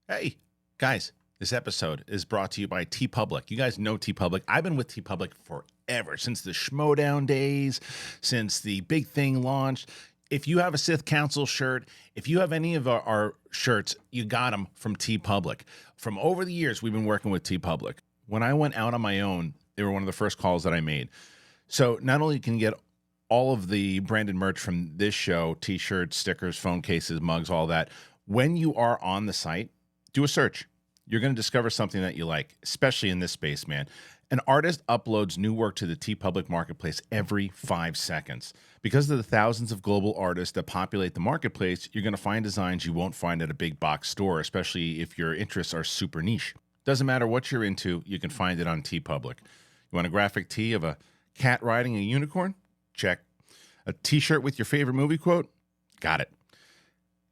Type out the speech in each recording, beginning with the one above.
Hey, guys, this episode is brought to you by TeePublic. You guys know TeePublic. I've been with TeePublic forever, since the Schmodown days, since the big thing launched. If you have a Sith Council shirt, if you have any of our shirts, you got them from TeePublic. From over the years, we've been working with TeePublic. When I went out on my own, they were one of the first calls that I made. So not only can you get all of the branded merch from this show, T-shirts, stickers, phone cases, mugs, all that, when you are on the site, do a search. You're going to discover something that you like, especially in this space, man. An artist uploads new work to the TeePublic marketplace every 5 seconds. Because of the thousands of global artists that populate the marketplace, you're going to find designs you won't find at a big box store, especially if your interests are super niche. Doesn't matter what you're into, you can find it on TeePublic. You want a graphic tee of a cat riding a unicorn? Check. A t-shirt with your favorite movie quote? Got it.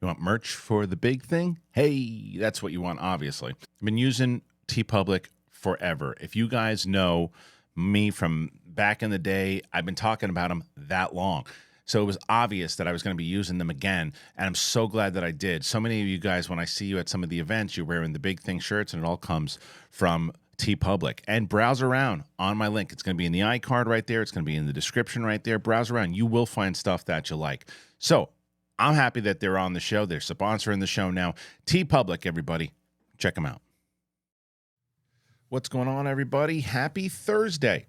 You want merch for the big thing? Hey, that's what you want, obviously. I've been using TeePublic forever. If you guys know me from back in the day, I've been talking about them that long. So it was obvious that I was going to be using them again, and I'm so glad that I did. So many of you guys, when I see you at some of the events, you're wearing the big thing shirts, and it all comes from TeePublic. And browse around on my link. It's going to be in the iCard right there. It's going to be in the description right there. Browse around. You will find stuff that you like. So I'm happy that they're on the show. They're sponsoring the show now. TeePublic, everybody. Check them out. What's going on, everybody? Happy Thursday.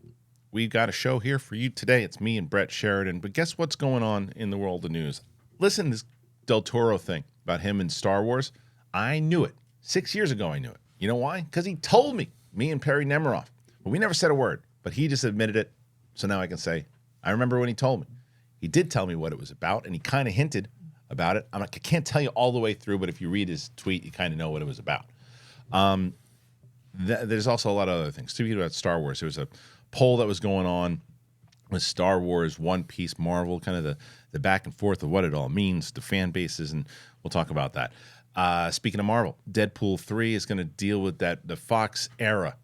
We've got a show here for you today. It's me and Brett Sheridan. But guess what's going on in the world of news? Listen to this Del Toro thing about him in Star Wars. I knew it. 6 years ago, I knew it. You know why? Because he told me and Perry Nemiroff. But we never said a word. But he just admitted it. So now I can say, I remember when he told me. He did tell me what it was about, and he kind of hinted about it. I can't tell you all the way through, but if you read his tweet, you kind of know what it was about. There's also a lot of other things. Speaking about Star Wars, there was a poll that was going on with Star Wars, One Piece, Marvel, kind of the back and forth of what it all means, the fan bases, and we'll talk about that. Speaking of Marvel, Deadpool 3 is going to deal with the Fox era.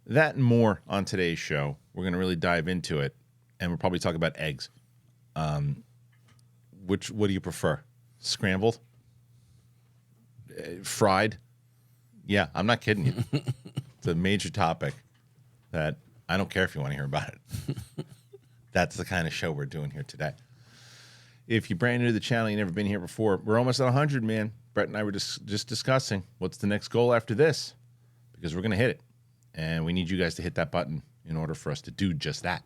That and more on today's show. We're going to really dive into it, and we'll probably talk about eggs. What do you prefer? Scrambled? Fried? Yeah, I'm not kidding you. It's a major topic that I don't care if you want to hear about it. That's the kind of show we're doing here today. If you're brand new to the channel, you've never been here before, we're almost at 100, man. Brett and I were just discussing what's the next goal after this, because we're going to hit it. And we need you guys to hit that button in order for us to do just that.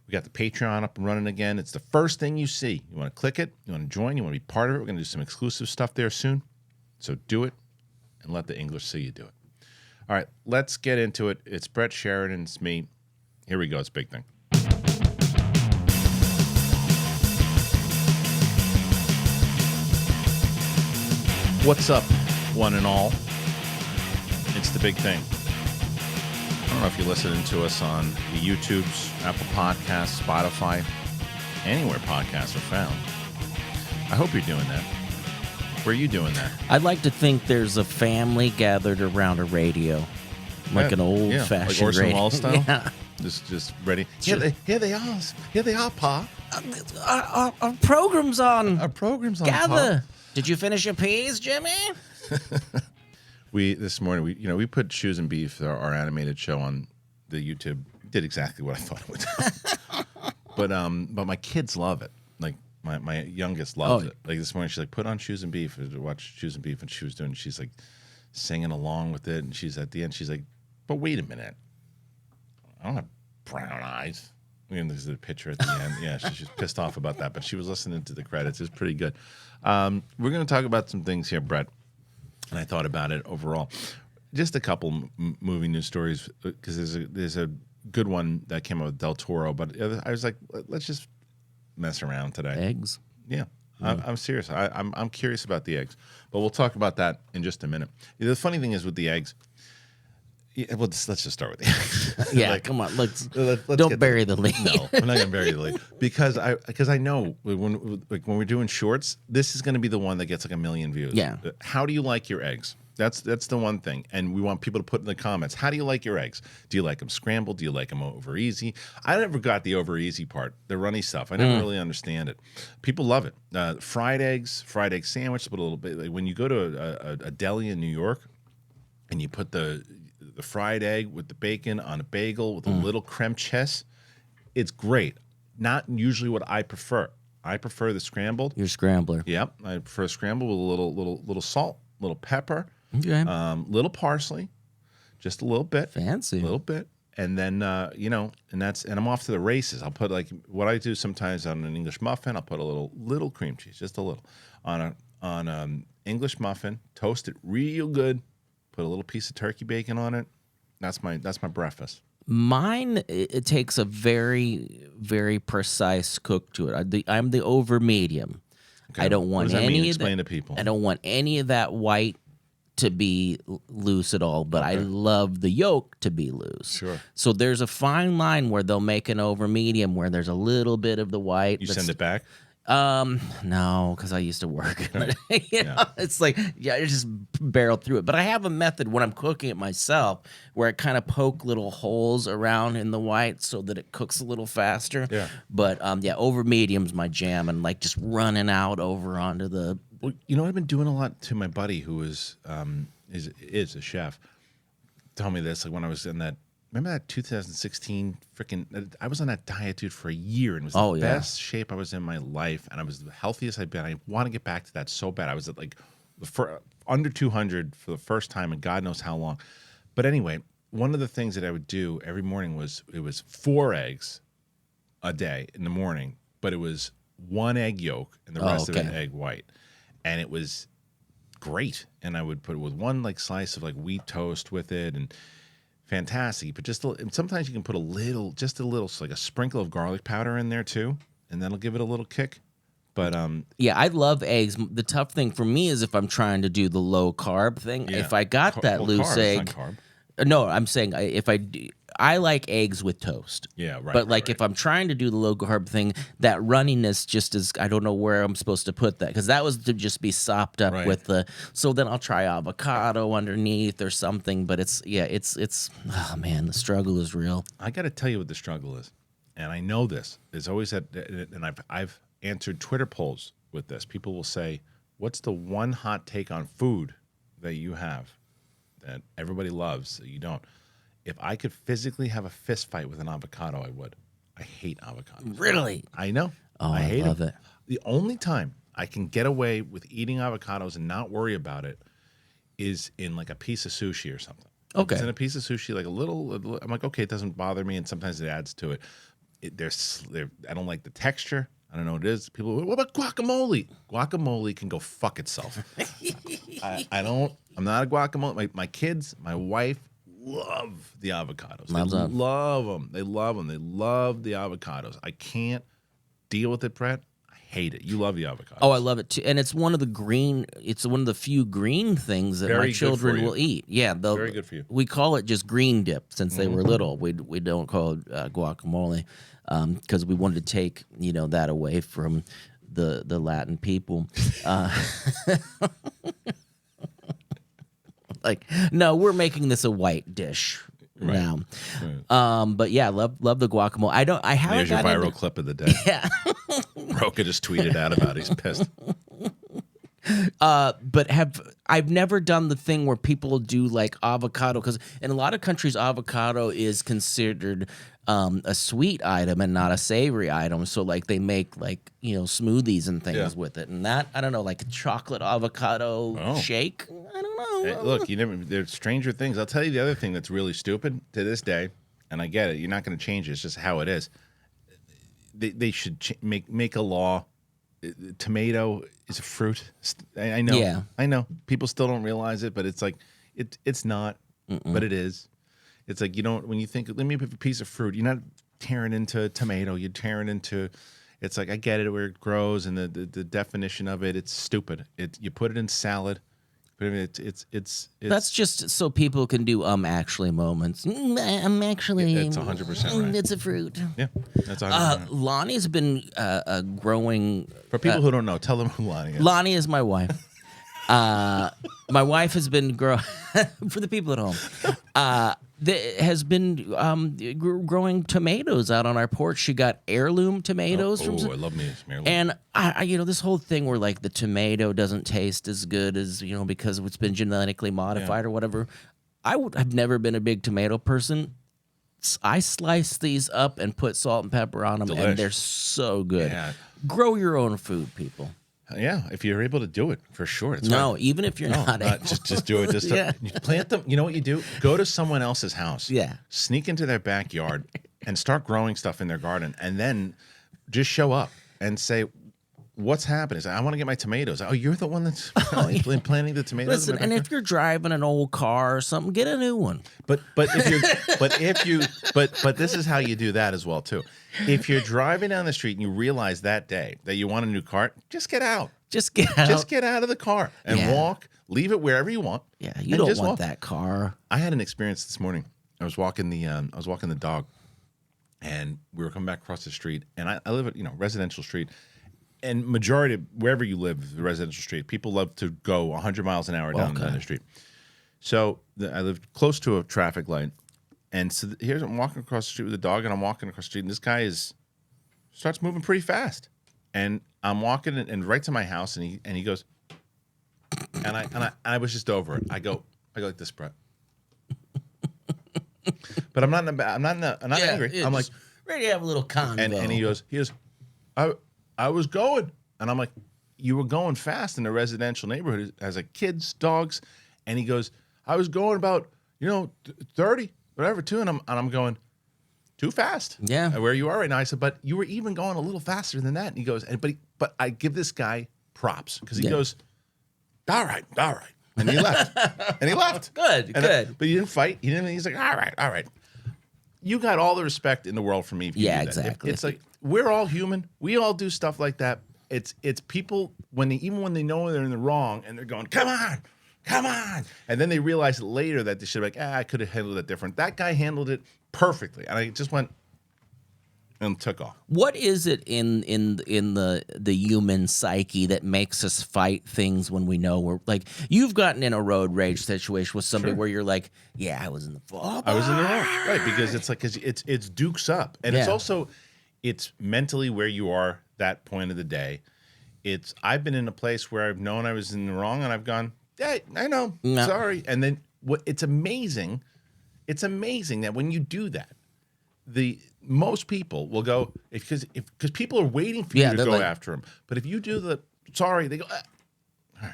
We got the Patreon up and running again. It's the first thing you see. You want to click it. You want to join. You want to be part of it. We're going to do some exclusive stuff there soon. So do it and let the English see you do it. All right, let's get into it. It's Brett Sheridan. It's me. Here we go. It's a big thing. What's up, one and all? It's the big thing. I don't know if you're listening to us on the YouTubes, Apple Podcasts, Spotify, anywhere podcasts are found. I hope you're doing that. Where are you doing that? I'd like to think there's a family gathered around a radio, like an old-fashioned like Orson radio. Welles style? Yeah. Just ready. Here they are. Here they are, Pa. Our program's on. Our program's on, Gather. Pa. Did you finish your peas, Jimmy? This morning we put Shoes and Beef, our animated show, on the YouTube. Did exactly what I thought it would do. But my kids love it. Like my youngest loves it. Like this morning she's like, put on Shoes and Beef to watch Shoes and Beef, and she's like singing along with it, and she's at the end, she's like, but wait a minute, I don't have brown eyes. There's a picture at the end. Yeah, she's pissed off about that, but she was listening to the credits. It was pretty good. We're going to talk about some things here, Brett. And I thought about it overall. Just a couple movie news stories, because there's a good one that came out with Del Toro. But I was like, let's just mess around today. Eggs? Yeah. I'm serious. I'm curious about the eggs. But we'll talk about that in just a minute. The funny thing is with the eggs, well, let's just start with the eggs. Yeah, come on. Let's don't bury the lead. No, I'm not going to bury the lead. Because I know when we're doing shorts, this is going to be the one that gets like 1 million views. Yeah. How do you like your eggs? That's the one thing. And we want people to put in the comments, how do you like your eggs? Do you like them scrambled? Do you like them over easy? I never got the over easy part, the runny stuff. I never really understand it. People love it. Fried eggs, fried egg sandwich, but a little bit. Like when you go to a deli in New York and you put the fried egg with the bacon on a bagel with a little creme chess, it's great. Not usually what I prefer. I prefer the scrambled. Your scrambler. Yep, I prefer scrambled with a little salt, little pepper, Okay. little parsley, just a little bit, Fancy. a little bit, and then and I'm off to the races. I'll put like what I do sometimes on an English muffin. I'll put a little cream cheese, just a little, on English muffin. Toast it real good. Put a little piece of turkey bacon on it. That's my breakfast. Mine, it takes a very, very precise cook to it. I'm the over medium. Okay. I don't want what does that mean? any of Explain that. to people. I don't want any of that white to be loose at all, but I love the yolk to be loose. Sure. So there's a fine line where they'll make an over medium where there's a little bit of the white. You send it back? No, because I used to work. It's like, I just barrel through it. But I have a method when I'm cooking it myself where I kind of poke little holes around in the white so that it cooks a little faster. Yeah. But over medium's my jam, and like just running out over onto the. Well, you know what I've been doing a lot to my buddy who is a chef. Told me this like when I was in that. Remember that 2016 freaking? I was on that diet, dude, for a year, and it was the best shape I was in my life, and I was the healthiest I've been. I want to get back to that so bad. I was at like under 200 for the first time in God knows how long. But anyway, one of the things that I would do every morning was 4 eggs a day in the morning, but it was 1 egg yolk and the rest of it egg white, and it was great. And I would put it with 1 like slice of like wheat toast with it, and fantastic. But sometimes you can put just a little, so like a sprinkle of garlic powder in there too, and that'll give it a little kick. But I love eggs. The tough thing for me is if I'm trying to do the low carb thing. If I got that loose egg, no, I'm saying I like eggs with toast. Yeah, right. But if I'm trying to do the low carb thing, that runniness just is, I don't know where I'm supposed to put that, because that was to just be sopped up with the. So then I'll try avocado underneath or something. But it's oh man, the struggle is real. I got to tell you what the struggle is, and I know this. There's always that, and I've answered Twitter polls with this. People will say, "What's the one hot take on food that you have that everybody loves that you don't?" If I could physically have a fist fight with an avocado, I would. I hate avocados. Really? I know. Oh, I hate love it. The only time I can get away with eating avocados and not worry about it is in like a piece of sushi or something. Okay. If it's in a piece of sushi, like a little, I'm like, okay, it doesn't bother me, and sometimes it adds to it. I don't like the texture. I don't know what it is. People, what about guacamole? Guacamole can go fuck itself. I'm not a guacamole. My kids, my wife, love the avocados. Love them. They love them. They love the avocados. I can't deal with it, Brett. I hate it. You love the avocados. Oh, I love it too. And it's one of the few green things that my children will eat. Yeah, very good for you. We call it just green dip since they were little. We don't call it guacamole because we wanted to take that away from the Latin people. No, we're making this a white dish now. Right. But yeah, love the guacamole. I haven't. There's your viral clip of the day. Yeah. Roka just tweeted out about it. He's pissed. But I've never done the thing where people do like avocado, because in a lot of countries avocado is considered a sweet item and not a savory item. So they make smoothies and things with it, and that I don't know, like a chocolate avocado shake. I don't know. Hey, look, there's stranger things. I'll tell you the other thing that's really stupid to this day, and I get it. You're not going to change it. It's just how it is. They should make a law. Tomato is a fruit. I know. Yeah. I know. People still don't realize it, but it's like it's not. But it is. It's like when you think, let me have a piece of fruit. You're not tearing into tomato. You're tearing into. It's like I get it where it grows and the definition of it. It's stupid. You put it in salad. But I mean, it's that's just so people can do actually moments. I'm actually. That's 100% right. It's a fruit. Yeah, that's 100%. Lonnie's been growing. For people who don't know, tell them who Lonnie is. Lonnie is my wife. My wife has been for the people at home. Has been growing tomatoes out on our porch. She got heirloom tomatoes I from. love me some heirloom. And I this whole thing where like the tomato doesn't taste as good as because it's been genetically modified or whatever. I've never been a big tomato person. I slice these up and put salt and pepper on them, and they're so good. Yeah. Grow your own food, people. Yeah, if you're able to do it, for sure. It's hard. Even if you're not able. Just do it. Just you plant them. You know what you do? Go to someone else's house. Yeah. Sneak into their backyard and start growing stuff in their garden, and then just show up and say, "What's happening?" I want to get my tomatoes. Oh, you're the one that's planting the tomatoes. Listen, and if you're driving an old car or something, get a new one. But this is how you do that as well too. If you're driving down the street and you realize that day that you want a new car, just get out. Just get out. Just get out of the car and walk. Leave it wherever you want. Yeah, you don't want that car. I had an experience this morning. I was walking the dog, and we were coming back across the street. And I live at residential street, and majority of wherever you live, the residential street, people love to go 100 miles an hour down the street. So I live close to a traffic light. And so here's I'm walking across the street with the dog, and I'm walking across the street, and this guy starts moving pretty fast. And I'm walking and right to my house, and he goes, and I was just over it. I go like this, Brett. But I'm not angry. I'm like ready to have a little convo. And he goes, I was going, and I'm like, you were going fast in a residential neighborhood as a kids, dogs, and he goes, I was going about 30. Whatever, too, and I'm going too fast. Yeah, where you are right now. I said, but you were even going a little faster than that. And he goes, but I give this guy props because he goes, all right, and he left, Good. But he didn't fight. He's like, all right. You got all the respect in the world for me. If you do that. Exactly. It's like we're all human. We all do stuff like that. It's people when they know they're in the wrong and they're going, come on. And then they realize later that they should be like, I could have handled it different. That guy handled it perfectly. And I just went and took off. What is it in the human psyche that makes us fight things when we know we're like, you've gotten in a road rage situation with somebody where you're like, yeah, I was in the fault. I was in the wrong. Right. Because it's like, it's dukes up. And it's mentally where you are that point of the day. I've been in a place where I've known I was in the wrong and I've gone, yeah, I know. No. Sorry. And then it's amazing. It's amazing that when you do that, most people will go because people are waiting for you to go after them. But if you do the sorry, they go, all right,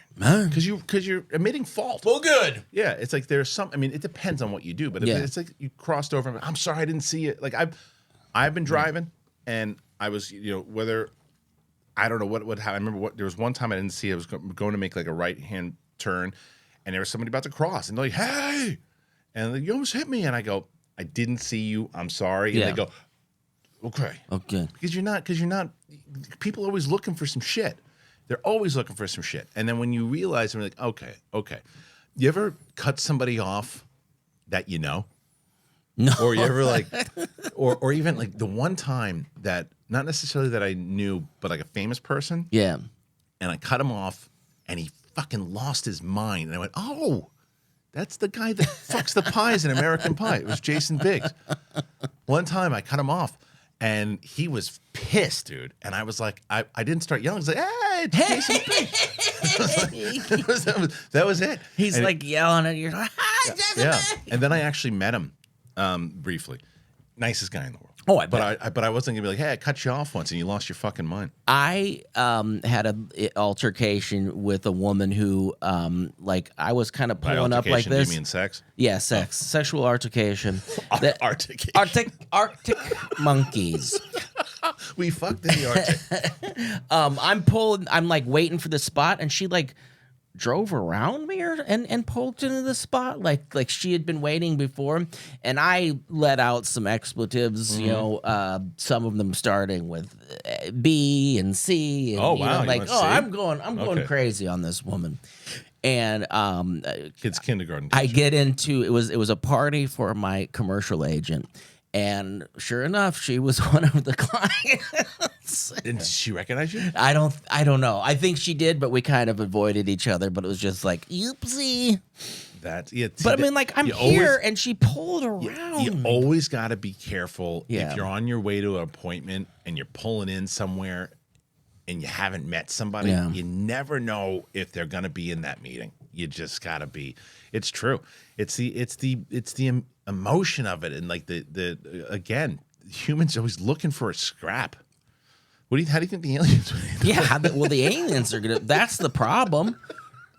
because you're admitting fault. Well, good. Yeah, it's like there's some. I mean, it depends on what you do, but it's like you crossed over. I'm sorry, I didn't see it. Like I've been driving and I was whether I don't know what I remember there was one time I didn't see it. I was going to make like a right hand turn, and there was somebody about to cross, and they're like, "Hey!" And like, you almost hit me, and I go, "I didn't see you. I'm sorry." And they go, "Okay." Because you're not. People are always looking for some shit. They're always looking for some shit, and then when you realize, they're like, "Okay." You ever cut somebody off that you know? No. Or you ever like, or even like the one time that not necessarily that I knew, but like a famous person. Yeah. And I cut him off, and he fucking lost his mind. And I went, oh, that's the guy that fucks the pies in American Pie. It was Jason Biggs. One time I cut him off, and he was pissed, dude. And I was like, I didn't start yelling. I was like, hey, it's Jason Biggs. That was it. He's and like yelling at you. Hi, Jason Biggs. And then I actually met him briefly. Nicest guy in the world. Oh, I bet. But I wasn't gonna be like, hey, I cut you off once and you lost your fucking mind. I had an altercation with a woman who, like, I was kind of pulling up like this. You mean sex? Yeah, sex, sexual altercation. Arctic monkeys. We fucked in the Arctic. I'm like waiting for the spot, and she like drove around me and pulled into the spot like she had been waiting before, and I let out some expletives, some of them starting with B and C. And, I'm going crazy on this woman. And kids kindergarten teacher. I get into it was a party for my commercial agent. And sure enough, she was one of the clients. And did she recognize you? I don't know. I think she did, but we kind of avoided each other. But it was just like, oopsie. That's yeah. But I mean, like, I'm here, and she pulled around. You always got to be careful Yeah. if you're on your way to an appointment and you're pulling in somewhere and you haven't met somebody. Yeah. You never know if they're going to be in that meeting. You just got to be. It's true. It's the emotion of it, and like the again, humans are always looking for a scrap. How do you think the aliens? Yeah, well, the aliens are gonna. That's the problem.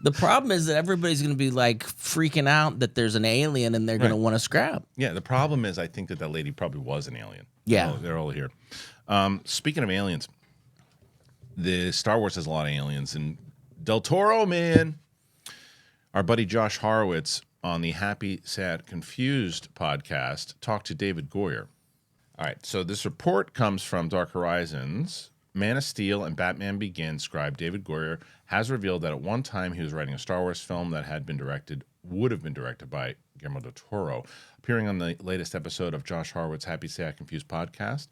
The problem is that everybody's gonna be like freaking out that there's an alien and they're gonna want to scrap. Yeah, the problem is I think that lady probably was an alien. Yeah, they're all here. Speaking of aliens, the Star Wars has a lot of aliens, and Del Toro, man, our buddy Josh Horowitz on the Happy, Sad, Confused podcast talked to David Goyer. All right, so this report comes from Dark Horizons. Man of Steel and Batman Begins scribe David Goyer has revealed that at one time he was writing a Star Wars film that would have been directed by Guillermo del Toro. Appearing on the latest episode of Josh Horowitz's Happy, Sad, Confused podcast,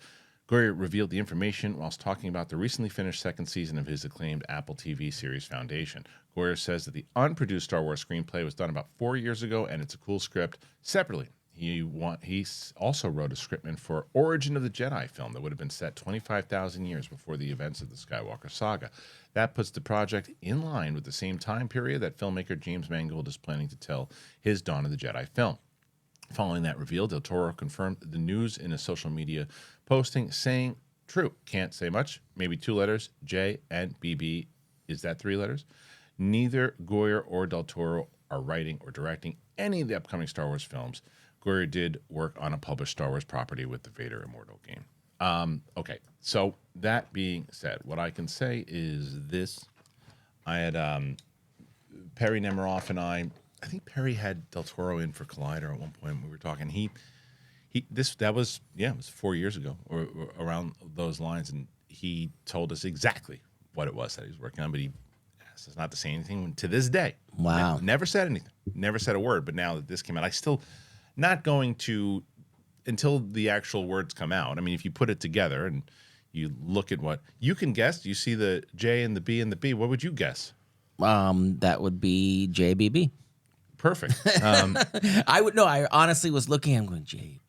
Goyer revealed the information whilst talking about the recently finished second season of his acclaimed Apple TV series Foundation. Goyer says that the unproduced Star Wars screenplay was done about 4 years ago, and it's a cool script. Separately, he also wrote a scriptman for Origin of the Jedi film that would have been set 25,000 years before the events of the Skywalker saga. That puts the project in line with the same time period that filmmaker James Mangold is planning to tell his Dawn of the Jedi film. Following that reveal, Del Toro confirmed the news in a social media posting, saying, "True, can't say much, maybe 2 letters, J and BB. Is that 3 letters? Neither Goyer or Del Toro are writing or directing any of the upcoming Star Wars films. Goyer did work on a published Star Wars property with the Vader Immortal game." Okay, so that being said, what I can say is this. I had Perry Nemiroff and I think Perry had Del Toro in for Collider at one point when we were talking. It was 4 years ago or around those lines, and he told us exactly what it was that he was working on, but he asked us not to say anything to this day. Wow. Never said anything. Never said a word, but now that this came out, I still not going to until the actual words come out. I mean, if you put it together and you look at what you can guess, you see the J and the B and the B, what would you guess? That would be JBB. Perfect. I honestly was looking. I'm going JBB.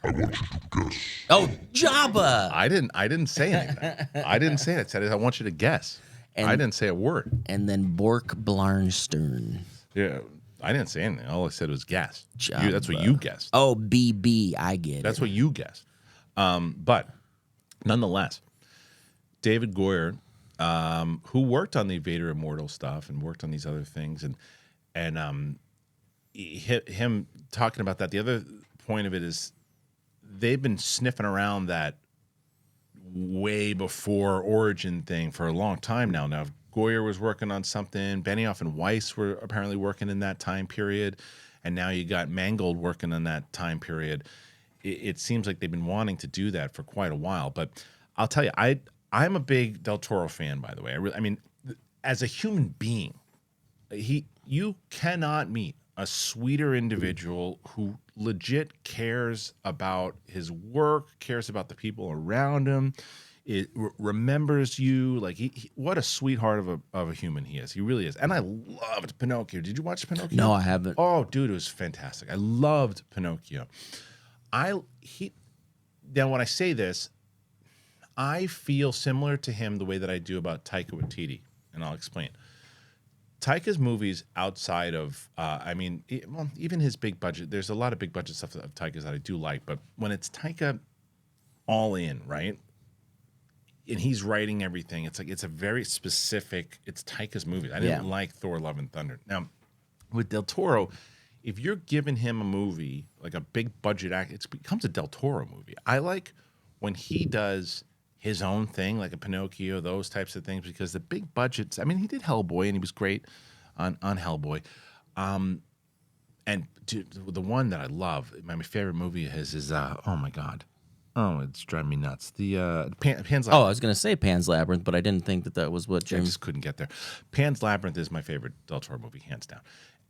I want you to guess. Oh, Jabba. I didn't say anything. I didn't say it. I said I want you to guess. I didn't say a word. And then Bork Blarnstern. Yeah, I didn't say anything. All I said was guess. Jabba. That's what you guessed. Oh, BB. I get it. That's what you guessed. But nonetheless, David Goyer, who worked on the Vader Immortal stuff and worked on these other things, and him talking about that. The other point of it is they've been sniffing around that way before Origin thing for a long time now. Now, Goyer was working on something. Benioff and Weiss were apparently working in that time period, and now you got Mangold working in that time period. It seems like they've been wanting to do that for quite a while. But I'll tell you, I'm a big Del Toro fan, by the way. I mean, as a human being, you cannot meet a sweeter individual who legit cares about his work, cares about the people around him. It remembers you. Like what a sweetheart of a human he is. He really is. And I loved Pinocchio. Did you watch Pinocchio? No, I haven't. Oh, dude, it was fantastic. I loved Pinocchio. Now when I say this, I feel similar to him the way that I do about Taika Waititi, and I'll explain. Taika's movies outside of, even his big budget, there's a lot of big budget stuff of Taika's that I do like, but when it's Taika all in, right? And he's writing everything, it's a very specific, it's Taika's movies. I didn't like Thor: Love and Thunder. Now, with Del Toro, if you're giving him a movie, like a big budget act, it becomes a Del Toro movie. I like when he does his own thing, like a Pinocchio, those types of things, because the big budgets, I mean, he did Hellboy, and he was great on Hellboy. And the one that I love, my favorite movie of his is, oh my God. Oh, it's driving me nuts. The Pan's Labyrinth. Oh, I was going to say Pan's Labyrinth, but I didn't think that was what Jim... I just couldn't get there. Pan's Labyrinth is my favorite Del Toro movie, hands down.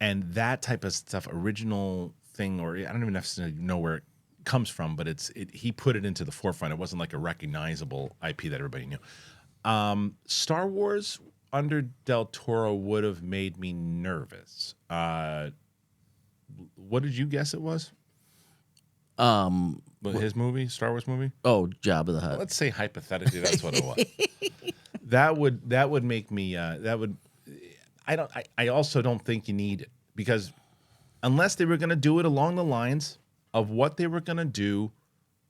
And that type of stuff, original thing, or I don't even necessarily know where it comes from, but he put it into the forefront. It wasn't like a recognizable IP that everybody knew. Star Wars under Del Toro would have made me nervous. What did you guess it was? His movie, Star Wars movie? Oh, Jabba the Hutt. Let's say hypothetically that's what it was. That would make me I also don't think you need it, because unless they were going to do it along the lines of what they were going to do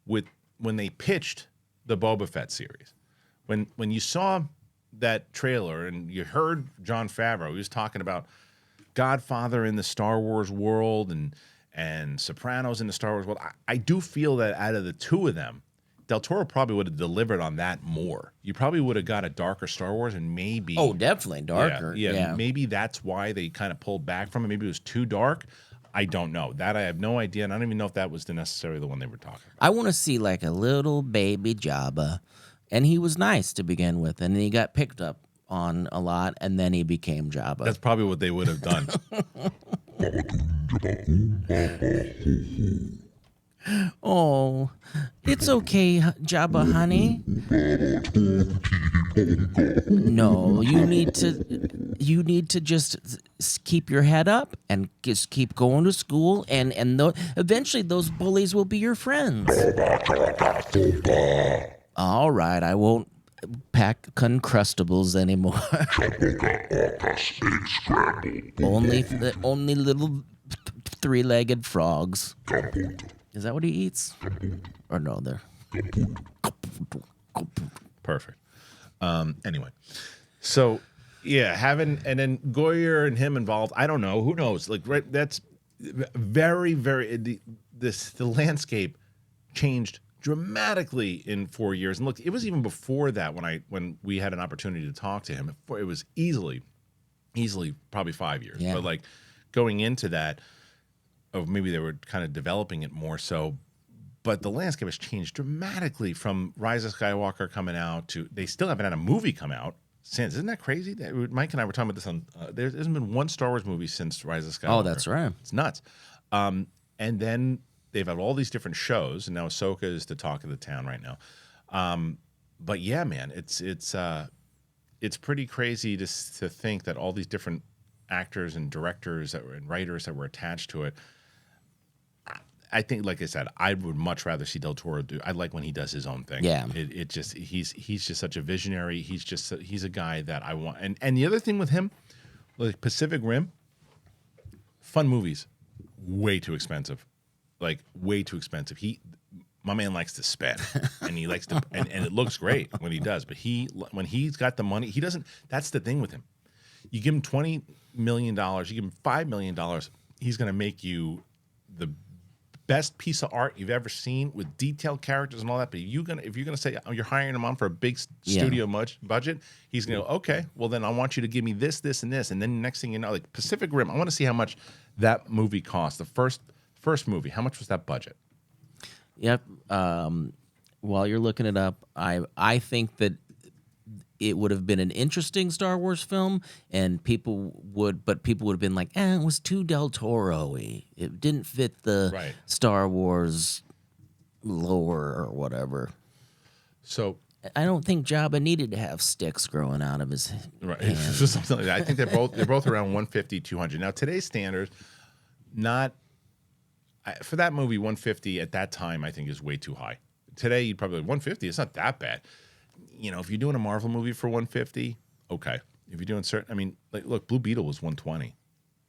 with when they pitched the Boba Fett series. When you saw that trailer and you heard Jon Favreau, he was talking about Godfather in the Star Wars world and Sopranos in the Star Wars world. I do feel that out of the two of them, Del Toro probably would have delivered on that more. You probably would have got a darker Star Wars, and maybe... Oh, definitely darker. Yeah. Maybe that's why they kind of pulled back from it. Maybe it was too dark. I don't know. That I have no idea, and I don't even know if that was necessarily the one they were talking about. I want to see like a little baby Jabba, and he was nice to begin with, and then he got picked up on a lot, and then he became Jabba. That's probably what they would have done. Oh, it's okay, Jabba, honey. No, you need to just keep your head up and just keep going to school, and eventually those bullies will be your friends. All right, I won't pack Uncrustables anymore. only little three-legged frogs. Is that what he eats? Or no, they're... Perfect. Anyway, so yeah, and then Goyer and him involved. I don't know. Who knows? Like, right? That's very, very. The landscape changed dramatically in 4 years. And look, it was even before that when we had an opportunity to talk to him. It was easily probably 5 years. Yeah. But like going into that. Or maybe they were kind of developing it more so, but the landscape has changed dramatically from Rise of Skywalker coming out to they still haven't had a movie come out since. Isn't that crazy? Mike and I were talking about this on. There hasn't been one Star Wars movie since Rise of Skywalker. Oh, that's right. It's nuts. And then they've had all these different shows, and now Ahsoka is the talk of the town right now. But yeah, man, it's pretty crazy to think that all these different actors and directors and writers that were attached to it. I think, like I said, I would much rather see Del Toro do. I like when he does his own thing. Yeah, it just he's just such a visionary. He's a guy that I want. And the other thing with him, like Pacific Rim, fun movies, way too expensive, like way too expensive. My man likes to spend, and he likes to, and it looks great when he does. But when he's got the money, he doesn't. That's the thing with him. You give him $20 million, you give him $5 million, he's going to make you the best piece of art you've ever seen with detailed characters and all that. But if you're gonna say you're hiring him on for a big studio budget, he's gonna go, okay, well then I want you to give me this, this, and this, and then next thing you know, like Pacific Rim, I want to see how much that movie cost. The first movie, how much was that budget? Yep. While you're looking it up, I think that it would have been an interesting Star Wars film, and people would have been like, it was too Del Toro-y. It didn't fit the Star Wars lore or whatever. So I don't think Jabba needed to have sticks growing out of his hands. Just something like that. I think they're both around 150, 200. Now today's standards, for that movie, 150 at that time I think is way too high. Today you'd probably 150. It's not that bad. You know, if you're doing a Marvel movie for 150, okay. If you're doing look, Blue Beetle was 120.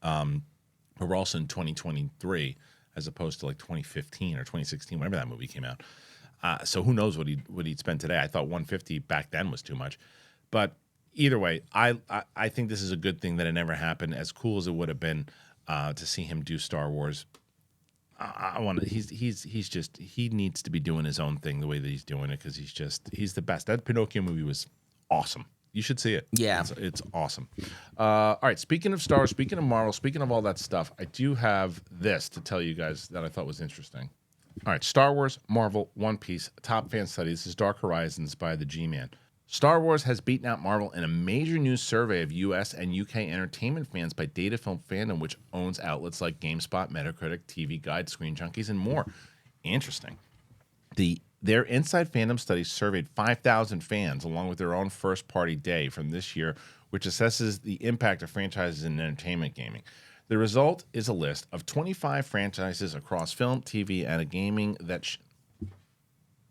But we're also in 2023 as opposed to like 2015 or 2016, whenever that movie came out. So who knows what he'd spend today? I thought 150 back then was too much. But either way, I think this is a good thing that it never happened. As cool as it would have been to see him do Star Wars. He needs to be doing his own thing the way that he's doing it, because he's the best. That Pinocchio movie was awesome. You should see it. Yeah. It's awesome. All right, speaking of Star Wars, speaking of Marvel, speaking of all that stuff, I do have this to tell you guys that I thought was interesting. All right, Star Wars, Marvel, One Piece, top fan studies. This is Dark Horizons by the G-Man. Star Wars has beaten out Marvel in a major new survey of US and UK entertainment fans by Data Film Fandom, which owns outlets like GameSpot, Metacritic, TV Guide, Screen Junkies, and more. Interesting. Their Inside Fandom study surveyed 5,000 fans along with their own first-party day from this year, which assesses the impact of franchises in entertainment gaming. The result is a list of 25 franchises across film, TV, and gaming that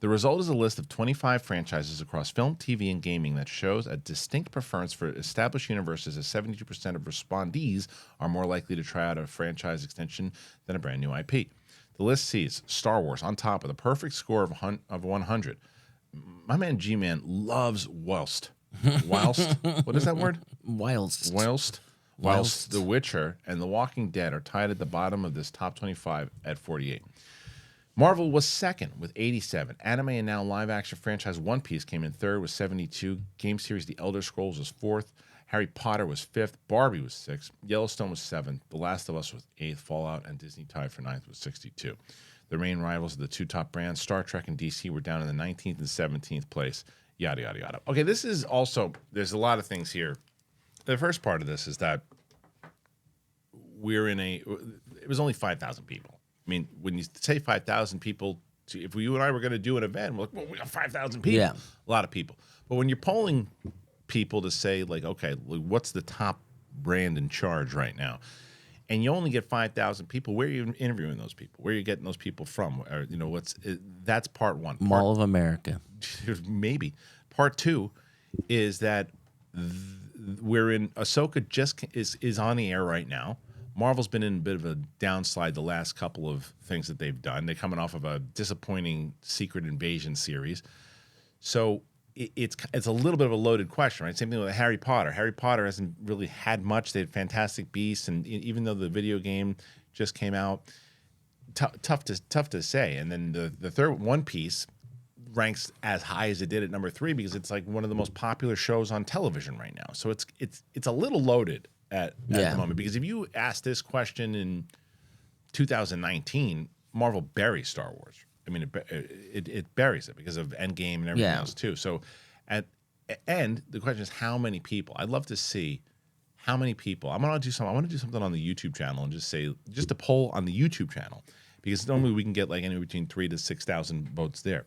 The result is a list of 25 franchises across film, TV, and gaming that shows a distinct preference for established universes, as 72% of respondees are more likely to try out a franchise extension than a brand new IP. The list sees Star Wars on top with a perfect score of 100. My man G-Man loves whilst. Whilst? What is that word? Whilst. Whilst The Witcher and The Walking Dead are tied at the bottom of this top 25 at 48. Marvel was second with 87. Anime and now live-action franchise One Piece came in third with 72. Game series The Elder Scrolls was fourth. Harry Potter was fifth. Barbie was sixth. Yellowstone was seventh. The Last of Us was eighth. Fallout and Disney tied for ninth with 62. The main rivals of the two top brands, Star Trek and DC, were down in the 19th and 17th place. Yada, yada, yada. Okay, this is also, there's a lot of things here. The first part of this is that it was only 5,000 people. I mean, when you say 5,000 people, if you and I were going to do an event, we're like, well, we got 5,000 people. Yeah. A lot of people. But when you're polling people to say, like, okay, what's the top brand in charge right now? And you only get 5,000 people, where are you interviewing those people? Where are you getting those people from? Or, that's part one. Mall of America. Maybe. Part two is that we're in Ahsoka is on the air right now. Marvel's been in a bit of a downslide the last couple of things that they've done. They're coming off of a disappointing Secret Invasion series. So it's a little bit of a loaded question, right? Same thing with Harry Potter. Harry Potter hasn't really had much. They had Fantastic Beasts, and even though the video game just came out, tough to say. And then the third One Piece ranks as high as it did at number 3 because it's like one of the most popular shows on television right now. So it's a little loaded at the moment, because if you ask this question in 2019, Marvel buries Star Wars. I mean, it buries it because of Endgame and everything else too. So, and the question is how many people? I'd love to see how many people. I want to do something on the YouTube channel and just a poll on the YouTube channel, because normally we can get like anywhere between 3,000 to 6,000 votes there.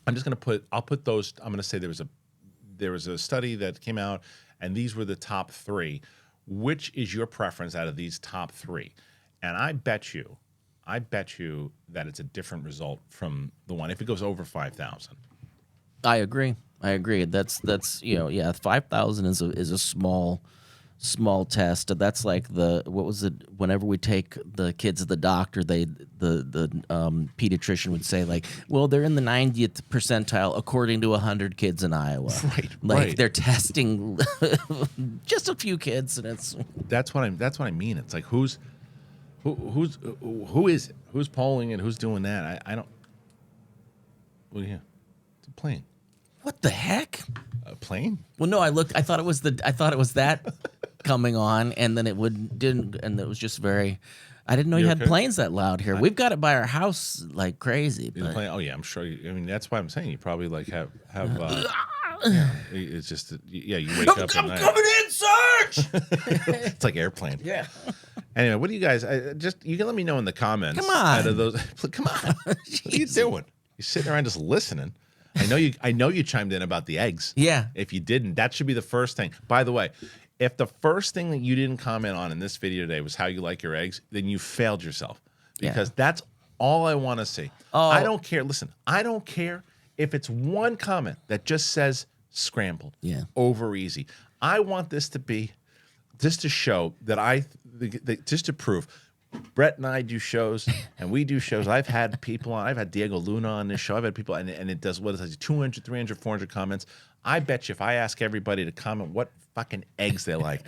I'll put those. I'm going to say there was a study that came out, and these were the top 3. Which is your preference out of these top 3? And I bet you that it's a different result from the one if it goes over 5,000. I agree. That's 5,000 is a small test. That's like whenever we take the kids to the doctor, the pediatrician would say, like, well, they're in the 90th percentile according to 100 kids in Iowa. Right. They're testing just a few kids, and that's what I mean. It's like who is it? Who's polling and who's doing that? I don't. Well, yeah, it's a plane. What the heck? A plane? Well, no, I thought it was that coming on, and then didn't, and it was just very. I didn't know you had planes that loud here. We've got it by our house like crazy. But... Oh yeah, I'm sure. I mean, that's why I'm saying you probably like have. It's just you wake up. I'm coming in, Sarge. It's like airplane. Yeah. Anyway, what do you guys? You can let me know in the comments. Come on. Out of those, come on. What are you doing? You're sitting around just listening. I know you chimed in about the eggs. Yeah. If you didn't, that should be the first thing. By the way, if the first thing that you didn't comment on in this video today was how you like your eggs, then you failed yourself, because that's all I want to see. Oh. I don't care. Listen, I don't care if it's one comment that just says scrambled. Yeah. Over easy. I want this to be just to show that just to prove. Brett and I do shows, and we do shows. I've had people on. I've had Diego Luna on this show. I've had people, and it does, what is it, 200, 300, 400 comments. I bet you if I ask everybody to comment what fucking eggs they like,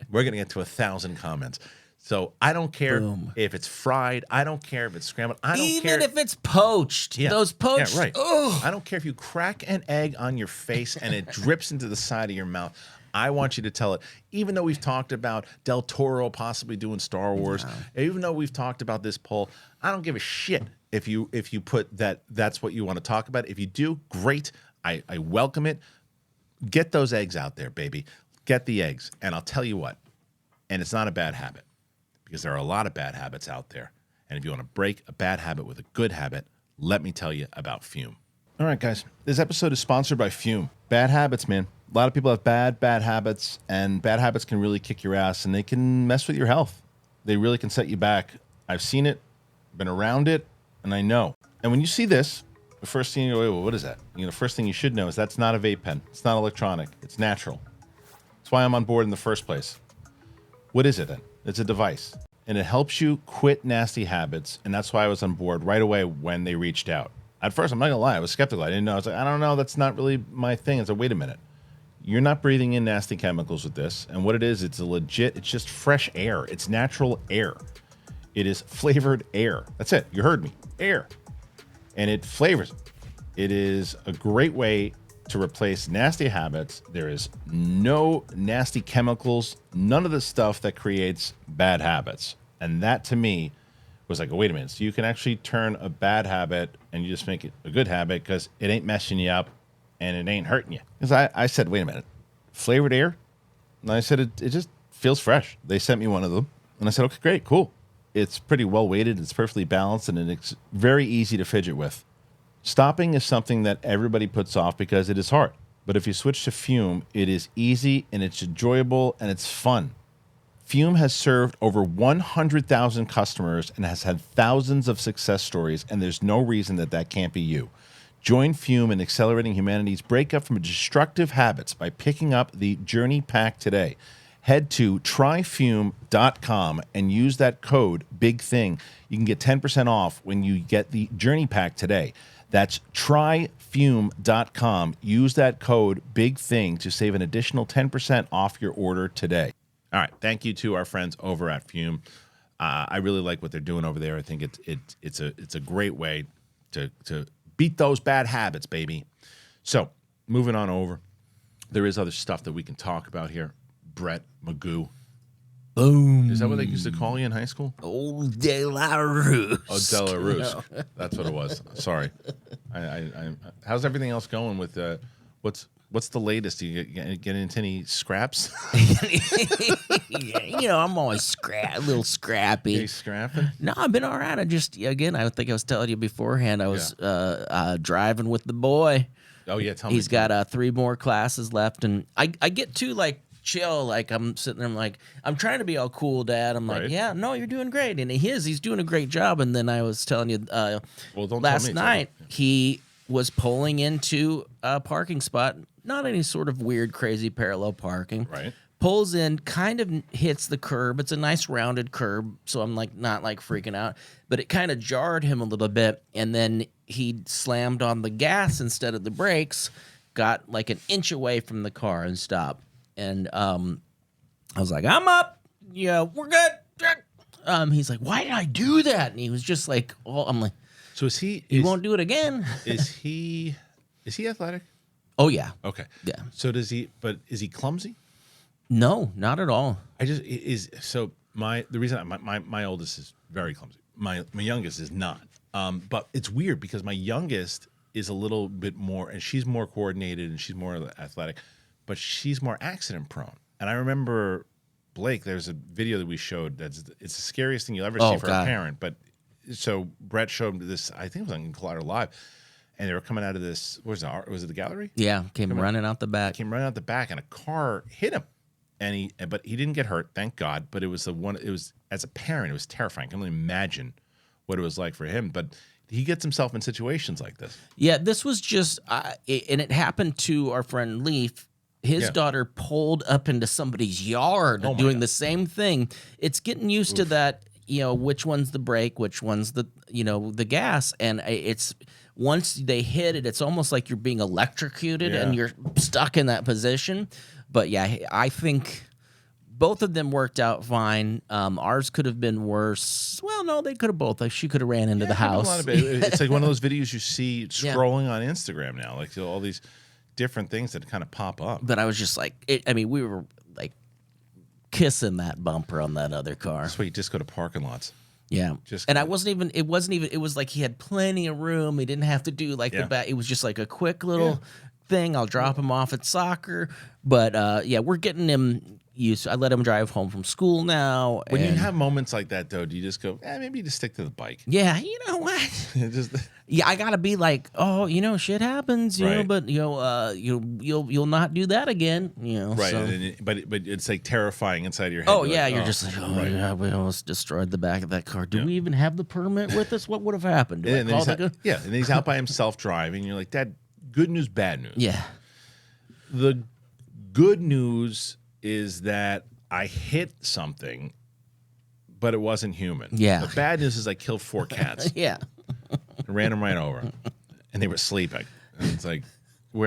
we're going to get to 1,000 comments. So I don't care if it's fried. I don't care if it's scrambled. I don't care. Even if it's poached. Yeah. Those poached. Yeah, right. Ugh. I don't care if you crack an egg on your face and it drips into the side of your mouth. I want you to tell it. Even though we've talked about Del Toro possibly doing Star Wars, even though we've talked about this poll, I don't give a shit if you put that's what you want to talk about. If you do, great. I welcome it. Get those eggs out there, baby. Get the eggs. And I'll tell you what, and it's not a bad habit, because there are a lot of bad habits out there. And if you want to break a bad habit with a good habit, let me tell you about Fume. All right, guys. This episode is sponsored by Fume. Bad habits, man. A lot of people have bad habits, and bad habits can really kick your ass, and they can mess with your health. They really can set you back. I've seen it, been around it, and I know. And when you see this, the first thing you go, well, what is that? The first thing you should know is that's not a vape pen. It's not electronic. It's natural. That's why I'm on board in the first place. What is it then? It's a device. And it helps you quit nasty habits. And that's why I was on board right away when they reached out. At first, I'm not gonna lie, I was skeptical. I didn't know. I was like, I don't know, that's not really my thing. It's like, wait a minute. You're not breathing in nasty chemicals with this. And what it is, it's it's just fresh air. It's natural air. It is flavored air. That's it. You heard me. Air. And it flavors it. It is a great way to replace nasty habits. There is no nasty chemicals, none of the stuff that creates bad habits. And that to me was like, oh, wait a minute. So you can actually turn a bad habit and you just make it a good habit because it ain't messing you up and it ain't hurting you. Because I said, wait a minute, flavored air? And I said, it just feels fresh. They sent me one of them. And I said, okay, great, cool. It's pretty well weighted. It's perfectly balanced and it's very easy to fidget with. Stopping is something that everybody puts off because it is hard. But if you switch to Fume, it is easy and it's enjoyable and it's fun. Fume has served over 100,000 customers and has had thousands of success stories, and there's no reason that can't be you. Join Fume in accelerating humanity's breakup from destructive habits by picking up the Journey Pack today. Head to tryfume.com and use that code BIGTHING. You can get 10% off when you get the Journey Pack today. That's tryfume.com. Use that code BIGTHING to save an additional 10% off your order today. All right. Thank you to our friends over at Fume. I really like what they're doing over there. I think it's a great way to beat those bad habits, baby. So moving on over, there is other stuff that we can talk about here. Brett Magoo. Boom. Is that what they used to call you in high school? Oh, De La Rue. Oh, De La Rue. No. That's what it was. Sorry. How's everything else going with what's the latest? Do you get into any scraps? I'm always a little scrappy. You scrapping? No, I've been all right. I think I was telling you beforehand, I was driving with the boy. Oh, yeah, tell me. He's got 3 more classes left, and I get to, like, chill. Like, I'm sitting there, I'm like, I'm trying to be all cool, Dad. I'm like, yeah, no, you're doing great. And he's doing a great job. And then I was telling you, last night, he was pulling into a parking spot, not any sort of weird, crazy parallel parking. Right. Pulls in, kind of hits the curb. It's a nice rounded curb, so I'm like not like freaking out. But it kind of jarred him a little bit, and then he slammed on the gas instead of the brakes, got like an inch away from the car and stopped. And I was like, I'm up. Yeah, we're good. He's like, why did I do that? And he was just like, oh, I'm like, so is he? You won't do it again. Is he athletic? Oh yeah. Okay. Yeah. So is he clumsy? No, not at all. The reason my oldest is very clumsy. My youngest is not. But it's weird because my youngest is a little bit more, and she's more coordinated and she's more athletic, but she's more accident prone. And I remember Blake, there's a video that we showed it's the scariest thing you'll ever see for a parent. But so Brett showed this, I think it was on Collider Live, and they were coming out of this, was it the gallery? Yeah, came running out the back, and a car hit him. But he didn't get hurt, thank God. But it was as a parent, it was terrifying. I can only imagine what it was like for him. But he gets himself in situations like this. Yeah, this was just, and it happened to our friend Leaf. His daughter pulled up into somebody's yard doing the same thing. It's getting used to that, which one's the brake, which one's the gas. And it's, once they hit it, it's almost like you're being electrocuted and you're stuck in that position. But yeah, I think both of them worked out fine. Ours could have been worse. Well, no, they could have both. She could have ran into the house. It's like one of those videos you see scrolling on Instagram now, like all these different things that kind of pop up. But I was just like, we were like kissing that bumper on that other car. That's why you just go to parking lots. Yeah. It wasn't even, it was like he had plenty of room. He didn't have to do like the back. It was just like a quick little thing. I'll drop him off at soccer. But we're getting him, I let him drive home from school now. When you and- have moments like that, though, do you just go, maybe you just stick to the bike? Yeah, you know what? Just Yeah, I gotta be like, oh, shit happens, you know, Right. but you'll not do that again, right, So. and but it's like terrifying inside your head. Oh You're yeah, like, you're just like, oh right. yeah, we almost destroyed the back of that car. Do we even have the permit with us? What would have happened? Do I And then call he's the yeah, and then he's out by himself driving. You're like, Dad, good news, bad news. Yeah, The good news is that I hit something, but it wasn't human. Yeah. The bad news is I killed 4 cats. yeah. Ran them right over, and they were sleeping. And it's like,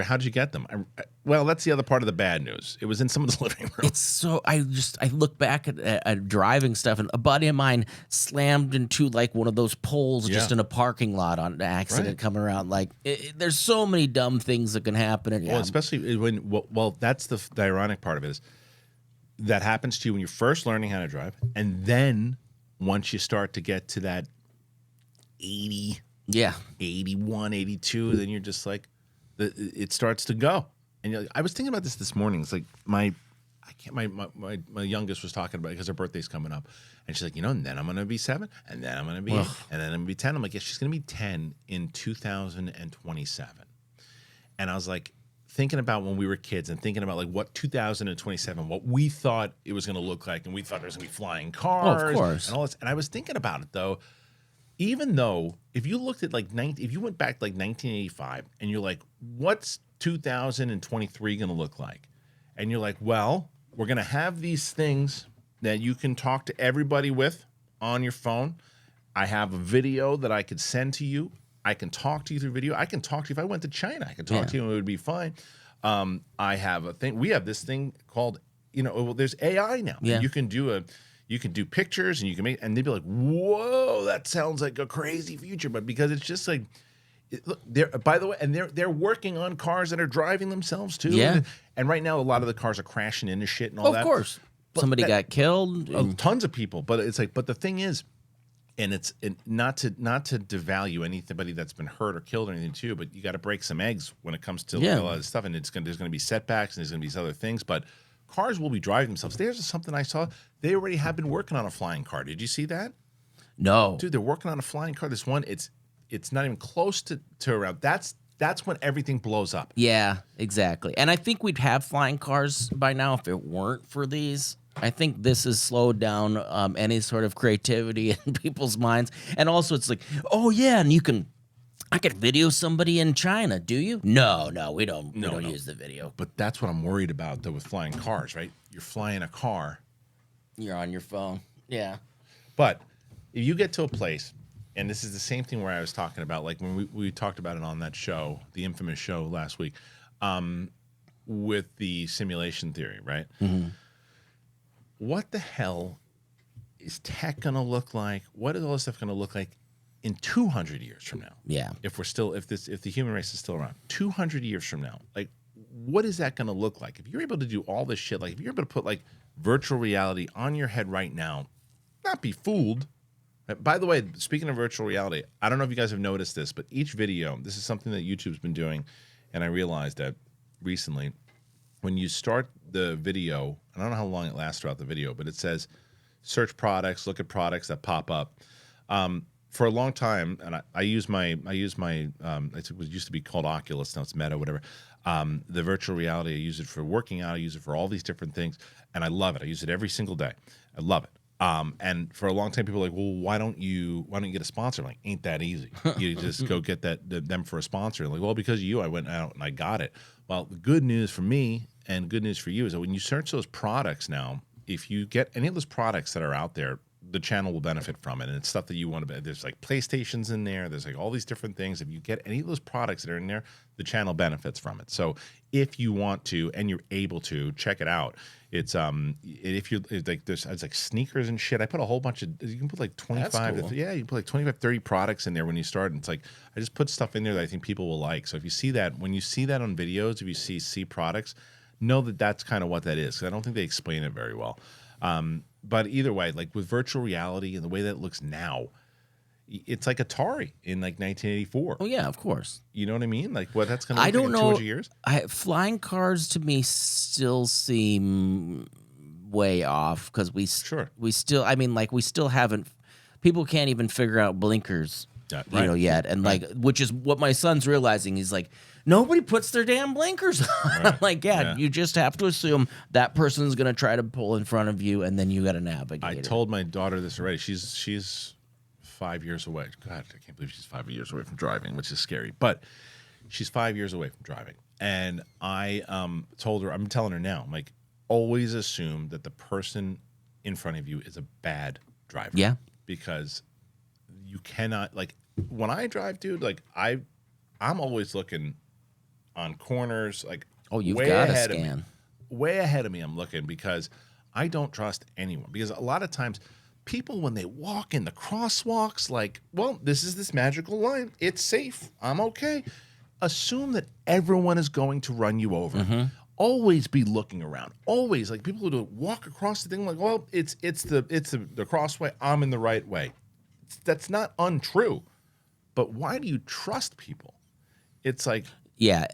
how'd you get them? Well, that's the other part of the bad news. It was in someone's living room. It's so I look back at driving stuff, and a buddy of mine slammed into like one of those poles just Yeah. in a parking lot on an accident Right. coming around. Like there's so many dumb things that can happen. And Well, especially when, well, that's the ironic part of it is that happens to you when you're first learning how to drive, and then once you start to get to that 80, yeah, 81, 82, then you're just like, it starts to go. And you're like, I was thinking about this morning. It's like my youngest was talking about it because her birthday's coming up, and she's like, and then I'm gonna be 7, and then I'm gonna be 8, and then I'm gonna be 10. I'm like, yeah, she's gonna be 10 in 2027. And I was like, thinking about when we were kids and thinking about like what 2027, what we thought it was gonna look like, and we thought there was gonna be flying cars, of course. and all this. And I was thinking about it though. Even though, if you looked at if you went back to like 1985 and you're like, what's 2023 going to look like? And you're like, well, we're going to have these things that you can talk to everybody with on your phone. I have a video that I could send to you. I can talk to you through video. I can talk to you if I went to China. I can talk to you and it would be fine. I have a thing. We have this thing called, there's AI now. Yeah. You can do pictures and you can make, and they'd be like, whoa, that sounds like a crazy future. But because it's just like, look, by the way, and they're working on cars that are driving themselves too. Yeah. And right now, a lot of the cars are crashing into shit and all that. Of course, somebody got killed. Tons of people. But it's like, but the thing is, and it's not to devalue anybody that's been hurt or killed or anything too, but you got to break some eggs when it comes to a lot of stuff. And there's going to be setbacks and there's going to be these other things, but cars will be driving themselves. There's something I saw. They already have been working on a flying car. Did you see that? No, Dude, they're working on a flying car. This one, it's not even close to around. That's when everything blows up. Yeah, exactly. And I think we'd have flying cars by now if it weren't for these. I think this has slowed down any sort of creativity in people's minds. And also it's like, oh yeah, and I could video somebody in China. Do you? No, we don't. We don't use the video. But that's what I'm worried about, though, with flying cars, right? You're flying a car. You're on your phone. Yeah. But if you get to a place, and this is the same thing where I was talking about, like when we talked about it on that show, the infamous show last week, with the simulation theory, right? Mm-hmm. What the hell is tech going to look like? What is all this stuff going to look like in 200 years from now? Yeah. If the human race is still around 200 years from now, like what is that going to look like? If you're able to do all this shit, like if you're able to put like virtual reality on your head right now, not be fooled. By the way, speaking of virtual reality, I don't know if you guys have noticed this, but each video, this is something that YouTube's been doing, and I realized that recently, when you start the video, I don't know how long it lasts throughout the video, but it says search products, look at products that pop up. For a long time, and I use my it used to be called Oculus, now it's Meta, whatever. The virtual reality, I use it for working out, I use it for all these different things, and I love it. I use it every single day. I love it. And for a long time, people are like, well, why don't you get a sponsor? I'm like, ain't that easy. You just go get them for a sponsor. Like, well, because of you, I went out and I got it. Well, the good news for me and good news for you is that when you search those products now, if you get any of those products that are out there, the channel will benefit from it. And it's stuff that you want to, there's like PlayStations in there. There's like all these different things. If you get any of those products that are in there, the channel benefits from it. So if you want to, and you're able to, check it out. It's if you like, it's like sneakers and shit. I put a whole bunch of, you can put like 25, That's cool. you can put like 25, 30 products in there when you start. And it's like, I just put stuff in there that I think people will like. So if you see that, when you see that on videos, if you see products, know that that's kind of what that is. Because I don't think they explain it very well. But either way, like with virtual reality and the way that it looks now, it's like Atari in like 1984. Oh yeah, of course. You know what I mean? Like what that's going to I look don't like in know. 200 years? Flying cars to me still seem way off because we Sure. we still. I mean, like we still haven't. People can't even figure out blinkers, Yeah, you know, right. yet, and like which is what my son's realizing. He's like, nobody puts their damn blinkers on. I'm like, Yeah. you just have to assume that person's gonna try to pull in front of you, and then you got to navigate. I it. told my daughter this already. She's 5 years away. God, I can't believe she's 5 years away from driving, which is scary. But she's 5 years away from driving, and I told her. I'm telling her now. I'm like, always assume that the person in front of you is a bad driver. Yeah. Because you cannot, like, when I drive, dude, like I'm always looking on corners, like, Oh, you've way got to ahead of me. scan. Way ahead of me. I'm looking because I don't trust anyone. Because a lot of times people, when they walk in the crosswalks, like, well, this is this magical line. It's safe. I'm okay. Assume that everyone is going to run you over. Always be looking around. Always, like, people who walk across the thing, like, well, it's the crossway. I'm in the right way. That's not untrue, but why do you trust people? It's like, Yeah,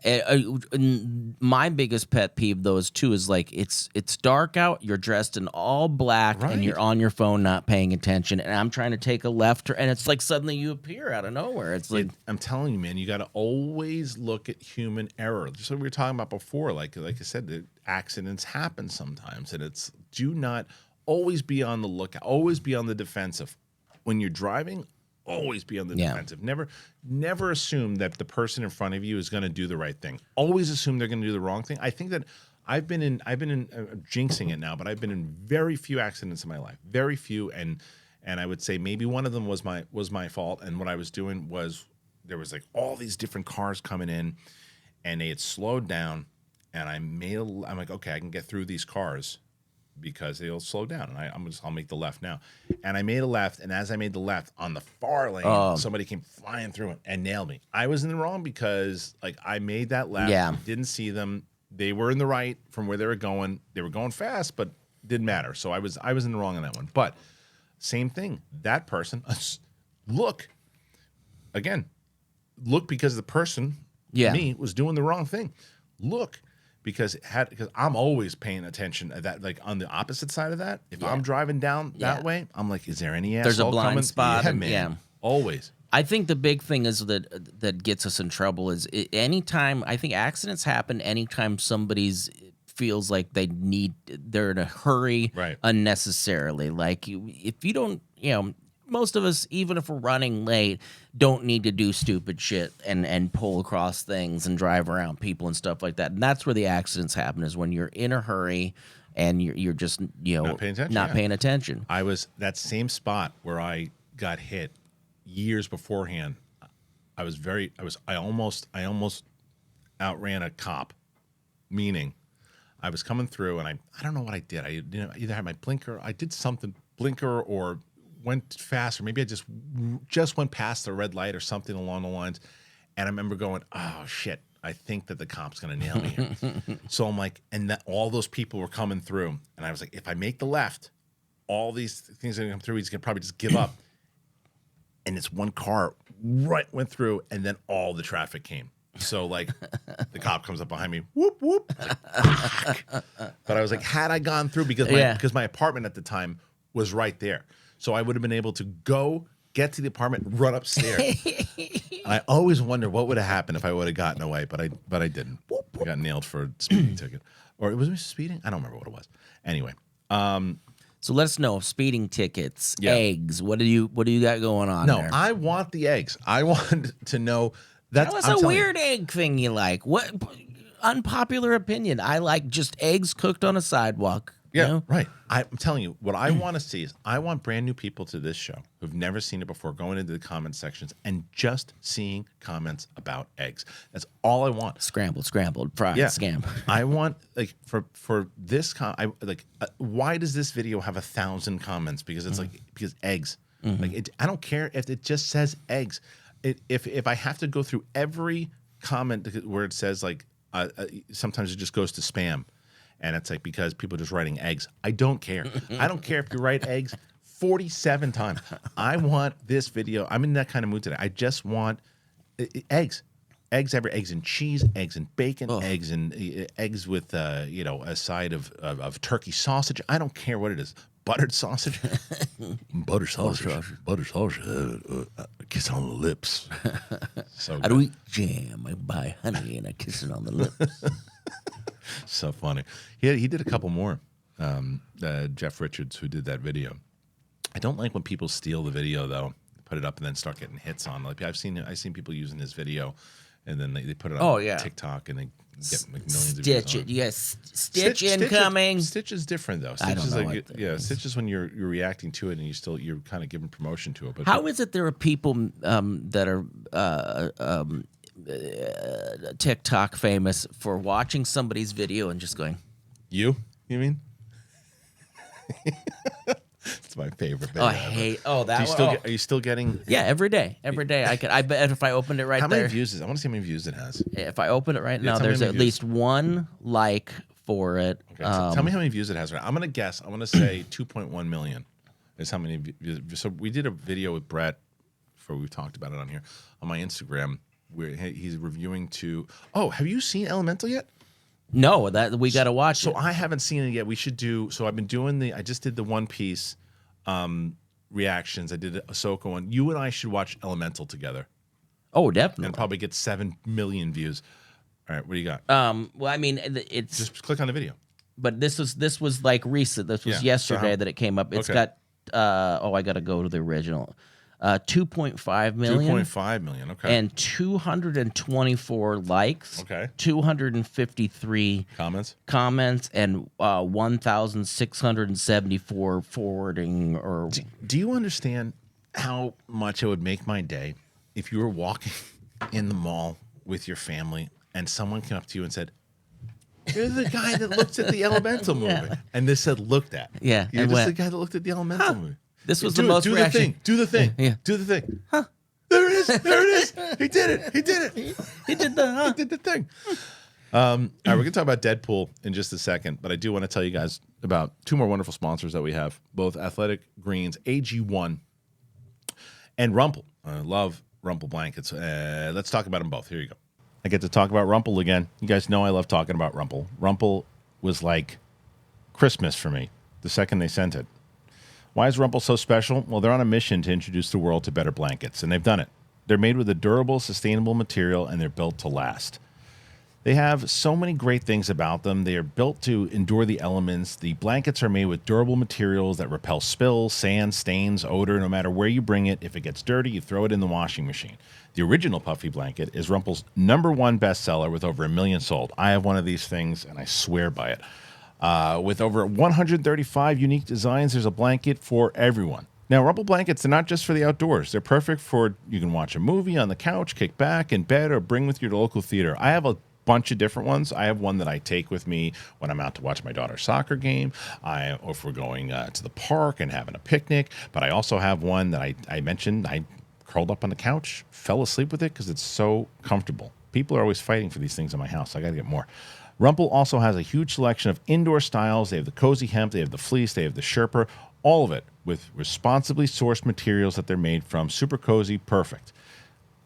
my biggest pet peeve though is too is like it's dark out, you're dressed in all black, and you're Right. on your phone not paying attention, and I'm trying to take a left, and it's like suddenly you appear out of nowhere. It's like I'm telling you, man, you got to always look at human error. Just like we were talking about before, like I said, the accidents happen sometimes, and it's do not always be on the lookout, always be on the defensive when you're driving. Always be on the defensive. Never assume that the person in front of you is going to do the right thing. Always assume they're going to do the wrong thing. I think that I've been in jinxing it now, but I've been in very few accidents in my life, very few, and I would say maybe one of them was my fault. And what I was doing was there was like all these different cars coming in, and they had slowed down, and I'm like, okay, I can get through these cars because they'll slow down, and I'll make the left now. And I made a left, and as I made the left on the far lane, somebody came flying through it and nailed me. I was in the wrong because like I made that left, didn't see them. They were in the right from where they were going. They were going fast, but didn't matter. So I was in the wrong on that one. But same thing. That person, look because the person, me, was doing the wrong thing. Look. Because I'm always paying attention at that, like on the opposite side of that. If I'm driving down that way, I'm like, is there any asshole there's a blind coming? spot. Yeah, man. Always. I think the big thing is that gets us in trouble is anytime. I think accidents happen anytime somebody's feels like they're in a hurry unnecessarily. Like if you don't, most of us, even if we're running late, don't need to do stupid shit and pull across things and drive around people and stuff like that. And that's where the accidents happen, is when you're in a hurry and you're just not paying attention. I was that same spot where I got hit years beforehand. I almost outran a cop, meaning I was coming through and I don't know what I did. I either had my blinker, I did something blinker or went fast, or maybe I just went past the red light or something along the lines. And I remember going, oh shit, I think that the cop's gonna nail me here. So I'm like, and that all those people were coming through, and I was like, if I make the left, all these things are gonna come through. He's gonna probably just give up. And this one car went through, and then all the traffic came. So like, the cop comes up behind me, whoop whoop. Like, but I was like, had I gone through because my apartment at the time was right there. So I would have been able to get to the apartment, run upstairs. And I always wonder what would have happened if I would have gotten away, but I didn't. I got nailed for a speeding ticket. Or was it speeding? I don't remember what it was. Anyway. So let us know, speeding tickets, eggs. What do you got going on there? I want the eggs. I want to know. That was a weird egg thing you like. What unpopular opinion? I like just eggs cooked on a sidewalk. Yeah, right. I'm telling you, what I want to see is I want brand new people to this show who've never seen it before going into the comment sections and just seeing comments about eggs. That's all I want. Scrambled, fried, scam. I want like for this why does this video have 1,000 comments? Because it's because eggs. Like I don't care if it just says eggs. If I have to go through every comment where it says like sometimes it just goes to spam. And it's like because people are just writing eggs. I don't care. I don't care if you write eggs 47 times. I want this video. I'm in that kind of mood today. I just want eggs. eggs and cheese, eggs and bacon, Oh. eggs with a side of turkey sausage. I don't care what it is. Buttered sausage, butter sausage, kiss on the lips. So I do eat jam. I buy honey and I kiss it on the lips. so funny. He did a couple more. Jeff Richards, who did that video. I don't like when people steal the video though, put it up and then start getting hits on. Like I've seen people using his video, and then they put it on TikTok and they get like millions of views. Stitch it, yes. Stitch incoming. Stitch is different though. I don't know like Stitch is when you're reacting to it and you're kind of giving promotion to it. But how is it there are people that are TikTok famous for watching somebody's video and just going, you mean? It's my favorite video. Oh, I hate. Oh, that. Are you still getting? Yeah, every day. I bet if I opened it right how there. How many views is? I want to see how many views it has. If I open it right now, there's at least one like for it. Okay, so tell me how many views it has. Right, I'm gonna guess. I'm gonna say 2.1 million is how many views. So we did a video with Brett, we've talked about it on here on my Instagram, where he's reviewing to. Oh, have you seen Elemental yet? No, that we got to watch. So I haven't seen it yet. We should do. So I've been doing I just did the One Piece reactions. I did Ahsoka one. You and I should watch Elemental together. Oh, definitely. And probably get 7 million views. All right, what do you got? Well, I mean, it's just click on the video. But this was like recent. This was yesterday that it came up. It's got. I got to go to the original. 2.5 million. 2.5 million, okay. And 224 likes. Okay. 253 comments, and 1,674 forwarding. Or do you understand how much it would make my day if you were walking in the mall with your family and someone came up to you and said, "You're the guy that looked at the Elemental movie," and this said "looked at"? Yeah, you're just the guy that looked at the Elemental movie. This was the most do reaction. Do the thing. Yeah. Do the thing. Huh. There it is. There it is. He did it. He did the He did the thing. All right, we're going to talk about Deadpool in just a second, but I do want to tell you guys about 2 more wonderful sponsors that we have, both Athletic Greens, AG1, and RUMPL. I love RUMPL blankets. Let's talk about them both. Here you go. I get to talk about RUMPL again. You guys know I love talking about RUMPL. RUMPL was like Christmas for me the second they sent it. Why is RUMPL so special? Well, they're on a mission to introduce the world to better blankets, and they've done it. They're made with a durable, sustainable material, and they're built to last. They have so many great things about them. They are built to endure the elements. The blankets are made with durable materials that repel spills, sand, stains, odor, no matter where you bring it. If it gets dirty, you throw it in the washing machine. The original puffy blanket is RUMPL's #1 bestseller with over 1 million sold. I have one of these things, and I swear by it. With over 135 unique designs, there's a blanket for everyone. Now, RUMPL blankets are not just for the outdoors. They're perfect for, you can watch a movie on the couch, kick back in bed, or bring with you to your local theater. I have a bunch of different ones. I have one that I take with me when I'm out to watch my daughter's soccer game, or if we're going to the park and having a picnic. But I also have one that I mentioned. I curled up on the couch, fell asleep with it because it's so comfortable. People are always fighting for these things in my house. I got to get more. RUMPL also has a huge selection of indoor styles. They have the cozy hemp, they have the fleece, they have the Sherpa, all of it with responsibly sourced materials that they're made from. Super cozy, perfect.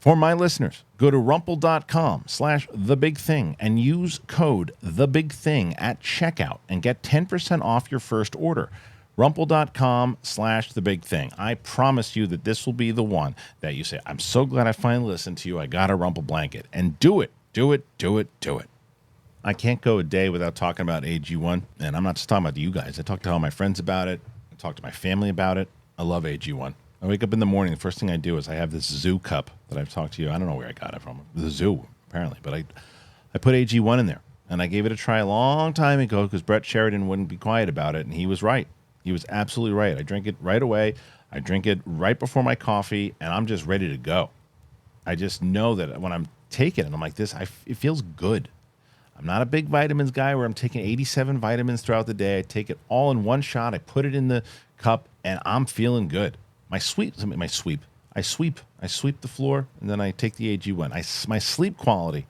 For my listeners, go to rumpl.com/thebigthing and use code THEBIGTHING at checkout and get 10% off your first order. rumpl.com/thebigthing. I promise you that this will be the one that you say, "I'm so glad I finally listened to you. I got a RUMPL blanket." And do it, do it, do it, do it. I can't go a day without talking about AG1, and I'm not just talking about you guys. I talk to all my friends about it. I talk to my family about it. I love AG1. I wake up in the morning, the first thing I do is I have this zoo cup that I've talked to you. I don't know where I got it from. The zoo, apparently. But I put AG1 in there, and I gave it a try a long time ago because Brett Sheridan wouldn't be quiet about it, and he was right. He was absolutely right. I drink it right away. I drink it right before my coffee, and I'm just ready to go. I just know that when I'm taking it, I'm like this, it feels good. I'm not a big vitamins guy where I'm taking 87 vitamins throughout the day. I take it all in one shot. I put it in the cup, and I'm feeling good. I sweep the floor, and then I take the AG1. My sleep quality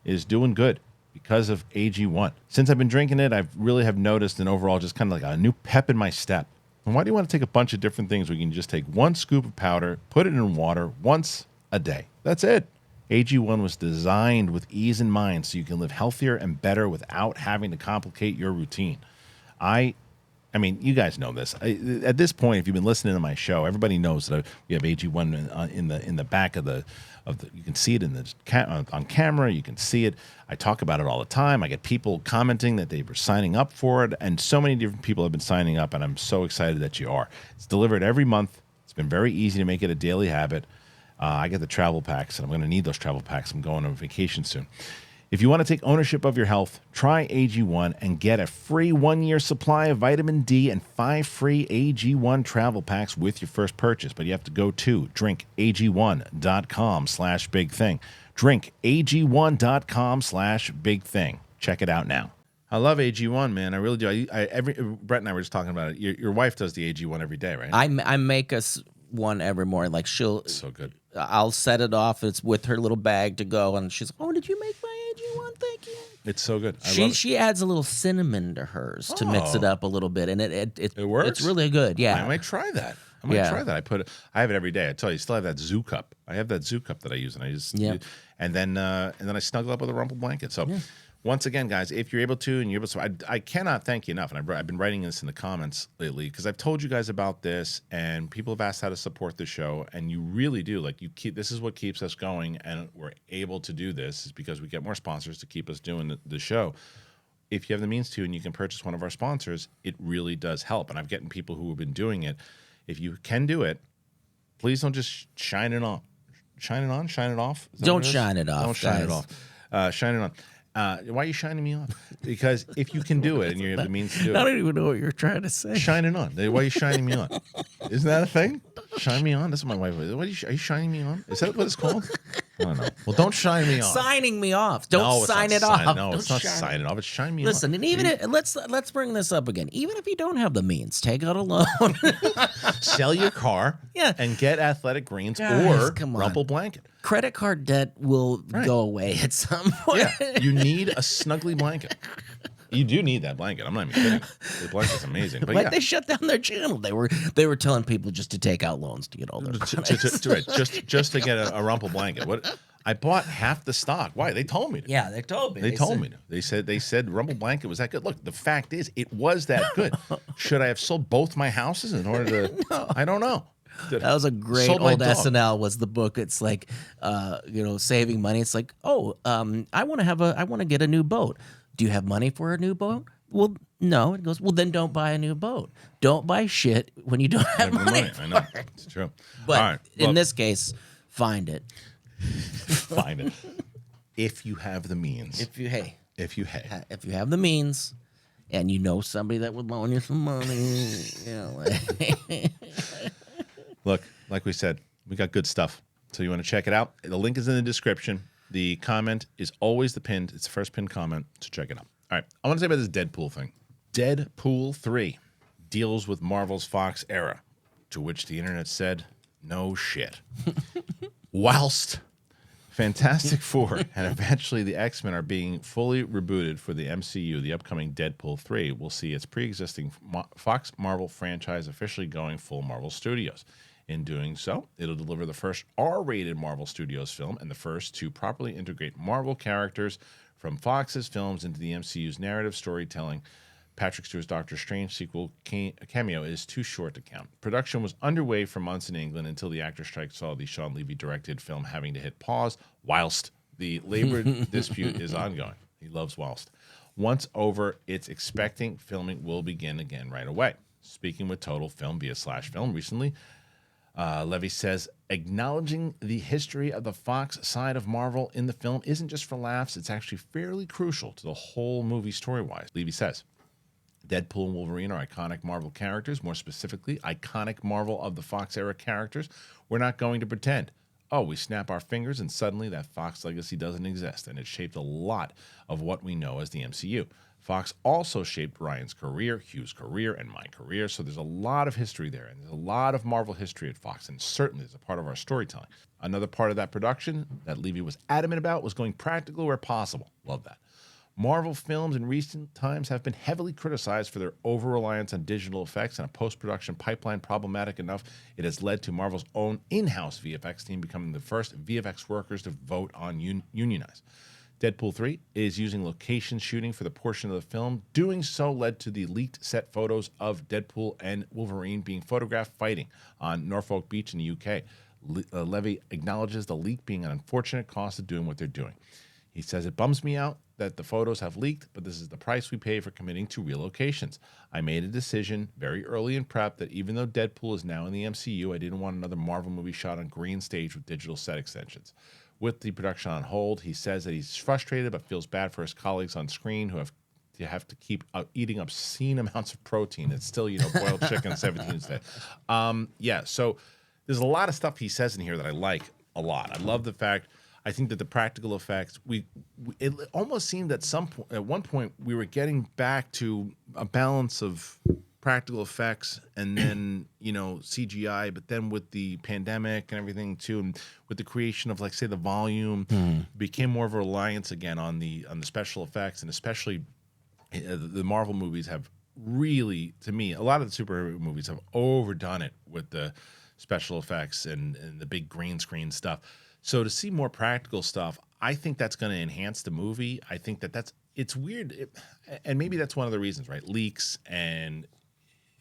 is doing good because of AG1. Since I've been drinking it, I really have noticed an overall just kind of like a new pep in my step. And why do you want to take a bunch of different things where you can just take one scoop of powder, put it in water once a day? That's it. AG1 was designed with ease in mind so you can live healthier and better without having to complicate your routine. I mean, you guys know this. At this point, if you've been listening to my show, everybody knows that we have AG1 in the back of the. You can see it on camera. You can see it. I talk about it all the time. I get people commenting that they were signing up for it, and so many different people have been signing up, and I'm so excited that you are. It's delivered every month. It's been very easy to make it a daily habit. I get the travel packs, and I'm going to need those travel packs. I'm going on vacation soon. If you want to take ownership of your health, try AG1 and get a free 1-year supply of vitamin D and 5 free AG1 travel packs with your first purchase. But you have to go to drinkag1.com/bigthing. Drinkag1.com/bigthing. Check it out now. I love AG1, man. I really do. Brett and I were just talking about it. Your wife does the AG1 every day, right? I make us one every morning. Like It's so good. I'll set it off. It's with her little bag to go, and she's like, "Oh, did you make my AG1? Thank you." It's so good. She adds a little cinnamon to hers to mix it up a little bit, and it works. It's really good. Yeah, I might try that. I have it every day. I tell you, I still have that zoo cup. I have that zoo cup that I use, and and then I snuggle up with a Rumple blanket. So. Yeah. Once again, guys, if you're able to, and you're able to, I cannot thank you enough. And I've been writing this in the comments lately because I've told you guys about this, and people have asked how to support the show, and you really do. Like this is what keeps us going, and we're able to do this is because we get more sponsors to keep us doing the show. If you have the means to, and you can purchase one of our sponsors, it really does help. And I've gotten people who have been doing it. If you can do it, please don't just shine it on. Shine it on? Shine it off? Don't shine it off. Don't shine it off. Shine it on. Why are you shining me off? Because if you can do it and you have the means to do it. I don't even know what you're trying to say. Shine it on. Why are you shining me on? Isn't that a thing? Shine me on? That's what my wife was. Are you shining me on? Is that what it's called? I don't know. Well, don't shine me on. Signing me off. Don't sign it off. No, it's not sign it off. It's shine me on. Listen, and even let's bring this up again. Even if you don't have the means, take out a loan. Sell your car and get Athletic Greens or Rumple blanket. Credit card debt will go away at some point. Yeah, you need a snuggly blanket. You do need that blanket. I'm not even kidding. The blanket's amazing. But they shut down their channel. They were telling people just to take out loans to get all their just to get a Rumple blanket. What? I bought half the stock. Why? They told me to. Yeah, they told me. They told me to. They said Rumple blanket was that good. Look, the fact is, it was that good. Should I have sold both my houses in order to? No. I don't know. That was a great old SNL. Was the book? It's like, saving money. It's like, I want to get a new boat. Do you have money for a new boat? Well, no. It goes, well, then don't buy a new boat. Don't buy shit when you don't have money. I know. It's true. But in this case, find it. Find it. If you have the means. If you have the means and you know somebody that would loan you some money, Look, like we said, we got good stuff. So you want to check it out? The link is in the description. The comment is always the pinned. It's the first pinned comment, so check it out. All right, I want to say about this Deadpool thing. Deadpool 3 deals with Marvel's Fox era, to which the internet said, no shit. Whilst Fantastic Four and eventually the X-Men are being fully rebooted for the MCU, the upcoming Deadpool 3 will see its pre-existing Fox Marvel franchise officially going full Marvel Studios. In doing so, it'll deliver the first R-rated Marvel Studios film and the first to properly integrate Marvel characters from Fox's films into the MCU's narrative storytelling. Patrick Stewart's Doctor Strange sequel cameo is too short to count. Production was underway for months in England until the actor strike saw the Sean Levy-directed film having to hit pause whilst the labor dispute is ongoing. He loves whilst. Once over, it's expecting filming will begin again right away. Speaking with Total Film via /film recently, Levy says, acknowledging the history of the Fox side of Marvel in the film isn't just for laughs, it's actually fairly crucial to the whole movie story-wise. Levy says, Deadpool and Wolverine are iconic Marvel characters, more specifically, iconic Marvel of the Fox era characters. We're not going to pretend. We snap our fingers and suddenly that Fox legacy doesn't exist, and it shaped a lot of what we know as the MCU. Fox also shaped Ryan's career, Hugh's career, and my career, so there's a lot of history there, and there's a lot of Marvel history at Fox, and certainly is a part of our storytelling. Another part of that production that Levy was adamant about was going practical where possible. Love that. Marvel films in recent times have been heavily criticized for their over-reliance on digital effects and a post-production pipeline problematic enough it has led to Marvel's own in-house VFX team becoming the first VFX workers to vote on unionize. Deadpool 3 is using location shooting for the portion of the film. Doing so led to the leaked set photos of Deadpool and Wolverine being photographed fighting on Norfolk Beach in the UK. Levy acknowledges the leak being an unfortunate cost of doing what they're doing. He says, "It bums me out that the photos have leaked, but this is the price we pay for committing to relocations. I made a decision very early in prep that even though Deadpool is now in the MCU, I didn't want another Marvel movie shot on green stage with digital set extensions." With the production on hold, he says that he's frustrated but feels bad for his colleagues on screen who have to keep eating obscene amounts of protein. It's still, boiled chicken 17 instead. So there's a lot of stuff he says in here that I like a lot. I love the fact. I think that the practical effects, it almost seemed at one point we were getting back to a balance of practical effects and then, CGI, but then with the pandemic and everything too, and with the creation of, like, say, the volume, became more of a reliance again on the special effects, and especially the Marvel movies have really, to me, a lot of the superhero movies have overdone it with the special effects and the big green screen stuff. So to see more practical stuff, I think that's going to enhance the movie. I think it's weird. And maybe that's one of the reasons, right? Leaks and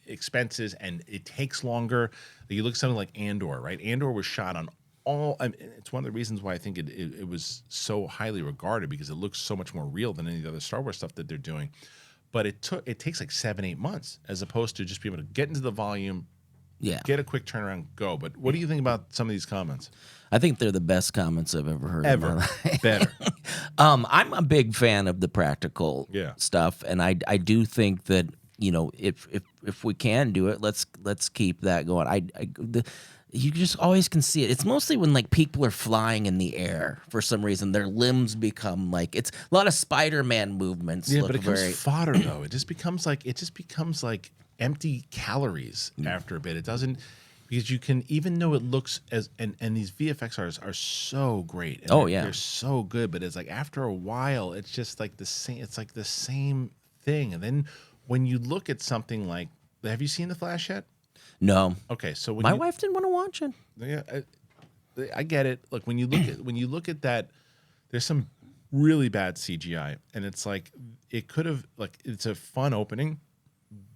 expenses, and it takes longer. You look at something like Andor, right? Andor was shot on it's one of the reasons why I think it was so highly regarded, because it looks so much more real than any of the other Star Wars stuff that they're doing. But it takes like 7-8 months, as opposed to just being able to get into the volume, get a quick turnaround, go. But what do you think about some of these comments? I think they're the best comments I've ever heard. Ever. In my life. Better. I'm a big fan of the practical stuff, and I do think that, if we can do it, let's keep that going. You just always can see it. It's mostly when, like, people are flying in the air for some reason. Their limbs become like, it's a lot of Spider-Man movements. Yeah, but it becomes fodder though. It just becomes like empty calories after a bit. It doesn't, because you can, even though it looks and these VFX artists are so great. And they're so good, but it's like after a while, it's just like the same. It's like the same thing. And then when you look at something like, have you seen The Flash yet? No. Okay, so my wife didn't want to watch it. Yeah, I get it. Look, when you look at that, there's some really bad CGI, and it's like it could have, like, it's a fun opening,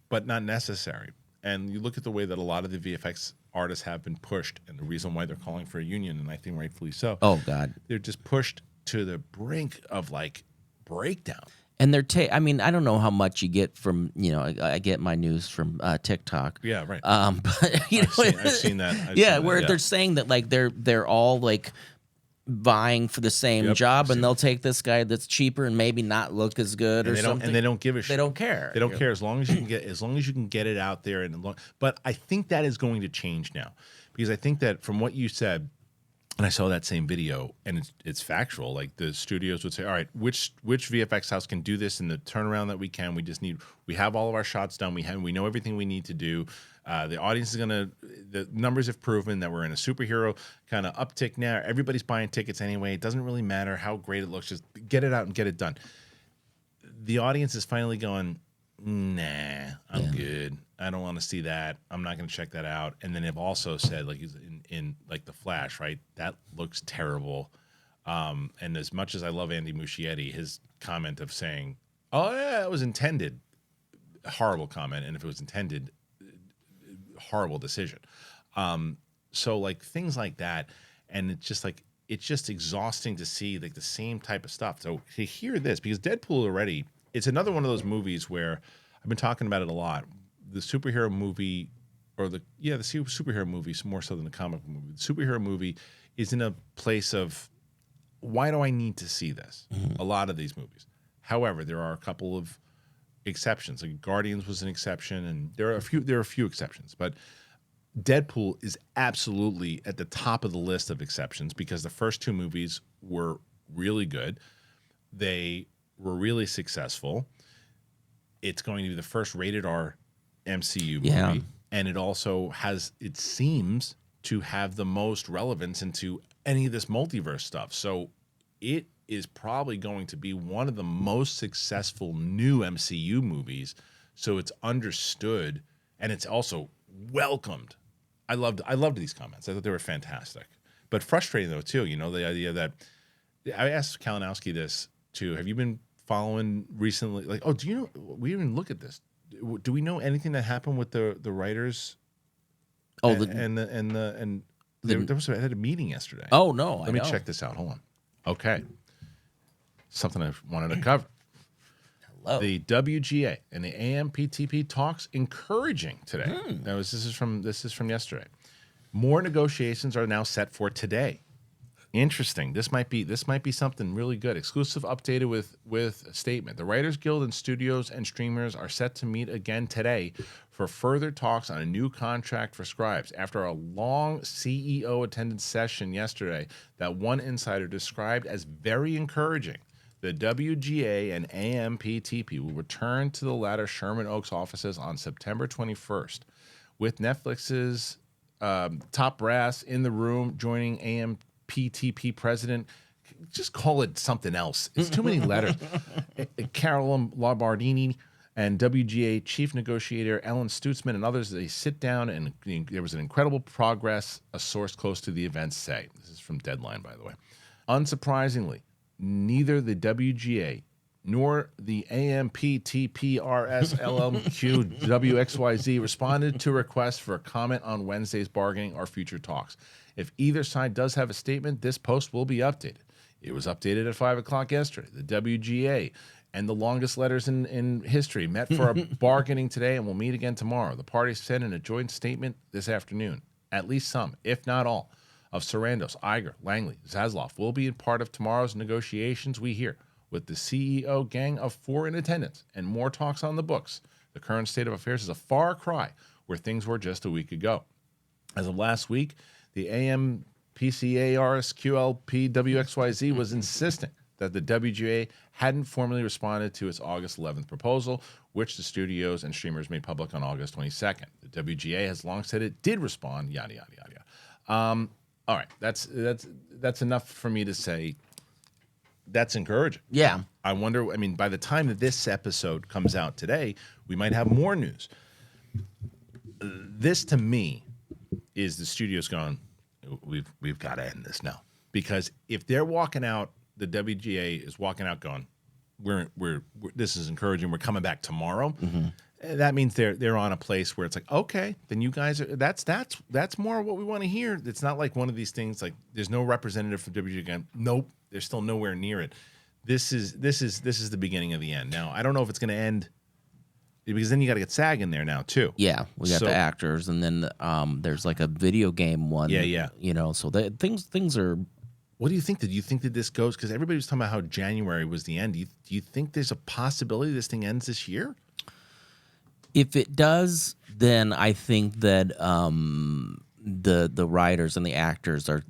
but not necessary. And you look at the way that a lot of the VFX artists have been pushed, and the reason why they're calling for a union, and I think rightfully so. Oh God, they're just pushed to the brink of, like, breakdown. And I mean, I don't know how much you get from, I get my news from TikTok. Yeah, right. But I've seen that. Where they're saying that, like, they're all, like, vying for the same job, and they'll take this guy that's cheaper and maybe not look as good or something. And they don't give a shit. They don't care. They don't care as long as you can get it out there but I think that is going to change now, because I think that from what you said, and I saw that same video, and it's factual. Like, the studios would say, all right, which VFX house can do this in the turnaround that we can? We have all of our shots done. We know everything we need to do. The audience is the numbers have proven that we're in a superhero kind of uptick now. Everybody's buying tickets anyway. It doesn't really matter how great it looks. Just get it out and get it done. The audience is finally going, nah, I'm good. I don't want to see that. I'm not going to check that out. And then they've also said, like, in like The Flash, right? That looks terrible. And as much as I love Andy Muschietti, his comment of saying, "Oh yeah, it was intended," horrible comment. And if it was intended, horrible decision. So, like, things like that, and it's just exhausting to see, like, the same type of stuff. So to hear this, because Deadpool already, it's another one of those movies where I've been talking about it a lot. The superhero movie, or the superhero movie, more so than the comic movie. The superhero movie is in a place of, why do I need to see this? A lot of these movies. However, there are a couple of exceptions. Like, Guardians was an exception, and there are a few exceptions. But Deadpool is absolutely at the top of the list of exceptions, because the first two movies were really good. They were really successful. It's going to be the first rated R MCU movie, and it also it seems to have the most relevance into any of this multiverse stuff. So it is probably going to be one of the most successful new MCU movies. So it's understood, and it's also welcomed. I loved these comments. I thought they were fantastic, but frustrating though too. You know, the idea that I asked Kalinowski this too. Have you been following recently? Like, oh, do you know? We didn't even look at this. Do we know anything that happened with the writers? Oh, there was I had a meeting yesterday. Oh no! Let me check this out. Hold on. Okay, something I wanted to cover. Hello. The WGA and the AMPTP talks encouraging today. Now, this is from yesterday. More negotiations are now set for today. Interesting. This might be something really good. Exclusive updated with a statement. The Writers Guild and studios and streamers are set to meet again today for further talks on a new contract for scribes. After a long CEO attended session yesterday that one insider described as very encouraging, the WGA and AMPTP will return to the latter Sherman Oaks offices on September 21st, with Netflix's top brass in the room joining AMPTP president. Just call it something else. It's too many letters. Carolyn Labardini and WGA chief negotiator Ellen Stutzman and others, they sit down, and there was an incredible progress, a source close to the event say. This is from Deadline, by the way. Unsurprisingly, neither the WGA nor the AMPTPRSLMQWXYZ responded to requests for a comment on Wednesday's bargaining or future talks. If either side does have a statement, this post will be updated. It was updated at 5 o'clock yesterday. The WGA and the longest letters in history met for a bargaining today and will meet again tomorrow. The parties sent in a joint statement this afternoon. At least some, if not all, of Sarandos, Iger, Langley, Zasloff will be a part of tomorrow's negotiations, we hear, with the CEO gang of 4 in attendance and more talks on the books. The current state of affairs is a far cry where things were just a week ago. As of last week, the AMPCARSQLPWXYZ was insisting that the WGA hadn't formally responded to its August 11th proposal, which the studios and streamers made public on August 22nd. The WGA has long said it did respond, yada, yada, yada, yada. All right, that's enough for me to say that's encouraging. Yeah. I wonder, I mean, by the time that this episode comes out today, we might have more news. This, to me, is the studios going, we've got to end this now. Because if they're walking out, the WGA is walking out going, we're this is encouraging, we're coming back tomorrow. That means they're on a place where it's like, okay, then you guys are, that's more what we want to hear. It's not like one of these things like there's no representative from WGA again. Nope, they're still nowhere near it. This is the beginning of the end. Now, I don't know if it's going to end, because then you got to get SAG in there now too. Yeah, we got the actors, and then there's like a video game one. Yeah. You know, so things are. What do you think? Do you think that this goes? Because everybody was talking about how January was the end. Do you think there's a possibility this thing ends this year? If it does, then I think that the writers and the actors are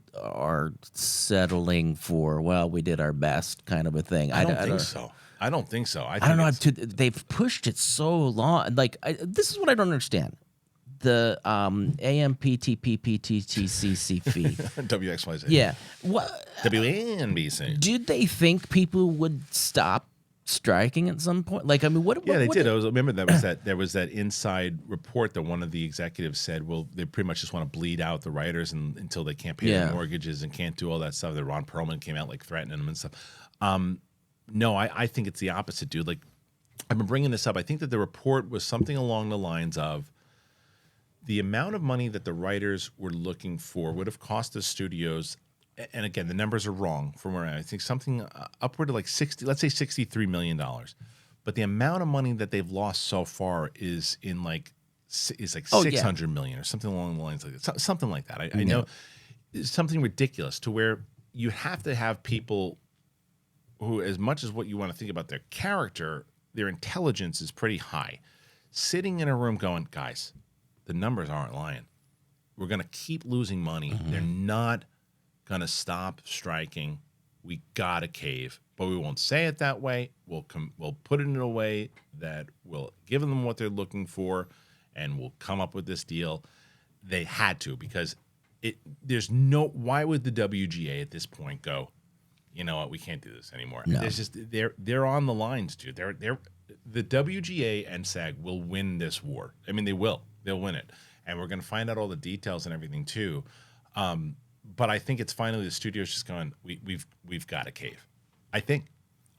settling for, well, we did our best kind of a thing. I don't think so. I don't think so. I don't know. They've pushed it so long. Like this is what I don't understand. The AMPTPPTTCC fee. WXYZ. Yeah. What? WNBC. Did they think people would stop striking at some point? Like, I mean, what? Yeah, what they did. I remember there was that inside report that one of the executives said, well, they pretty much just want to bleed out the writers until they can't pay their mortgages and can't do all that stuff. That Ron Perlman came out like threatening them and stuff. No, I think it's the opposite, dude. Like, I've been bringing this up. I think that the report was something along the lines of the amount of money that the writers were looking for would have cost the studios, and again, the numbers are wrong from where I think something upward of like $63 million. But the amount of money that they've lost so far is like 600 million or something along the lines like that. Something like that. I know it's something ridiculous to where you have to have people who, as much as what you want to think about their character, their intelligence is pretty high, sitting in a room going, guys, the numbers aren't lying. We're going to keep losing money. They're not going to stop striking. We got to cave, but we won't say it that way. We'll put it in a way that will give them what they're looking for, and we'll come up with this deal. They had to, because why would the WGA at this point go, you know what, we can't do this anymore. No. There's just they're on the lines, dude. The WGA and SAG will win this war. I mean, they'll win it, and we're gonna find out all the details and everything too. But I think it's finally the studio's just going, we've got to cave. I think.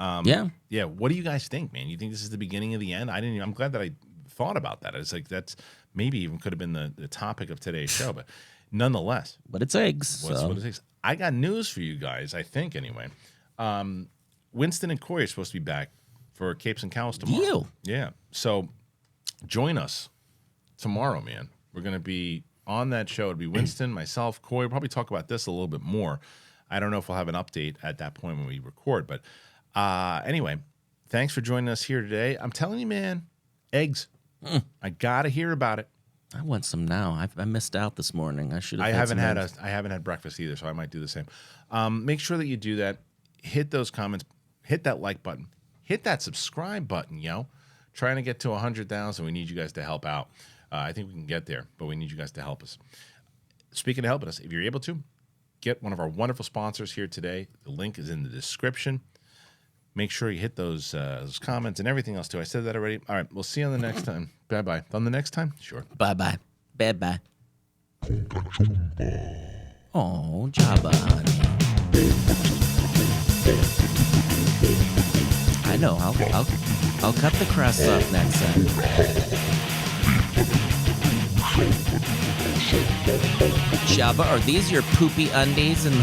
Yeah. What do you guys think, man? You think this is the beginning of the end? I'm glad that I thought about that. It's like that's maybe even could have been the topic of today's show, but nonetheless. But it's eggs. What it takes. I got news for you guys, I think, anyway. Winston and Corey are supposed to be back for Capes and Cows tomorrow. Yeah. So join us tomorrow, man. We're going to be on that show. It'll be Winston, myself, Corey. We'll probably talk about this a little bit more. I don't know if we'll have an update at that point when we record. But anyway, thanks for joining us here today. I'm telling you, man, eggs. I got to hear about it. I want some now. I missed out this morning. I should have. I haven't had breakfast either, so I might do the same. Make sure that you do that. Hit those comments. Hit that like button. Hit that subscribe button, yo. Trying to get to 100,000. We need you guys to help out. I think we can get there, but we need you guys to help us. Speaking of helping us, if you're able to, get one of our wonderful sponsors here today. The link is in the description. Make sure you hit those comments and everything else, too. I said that already. All right, we'll see you on the next time. Bye-bye. On the next time? Sure. Bye-bye. Bye-bye. Oh, Jabba, honey. I know. I'll cut the crust up next time. Jabba, are these your poopy undies? And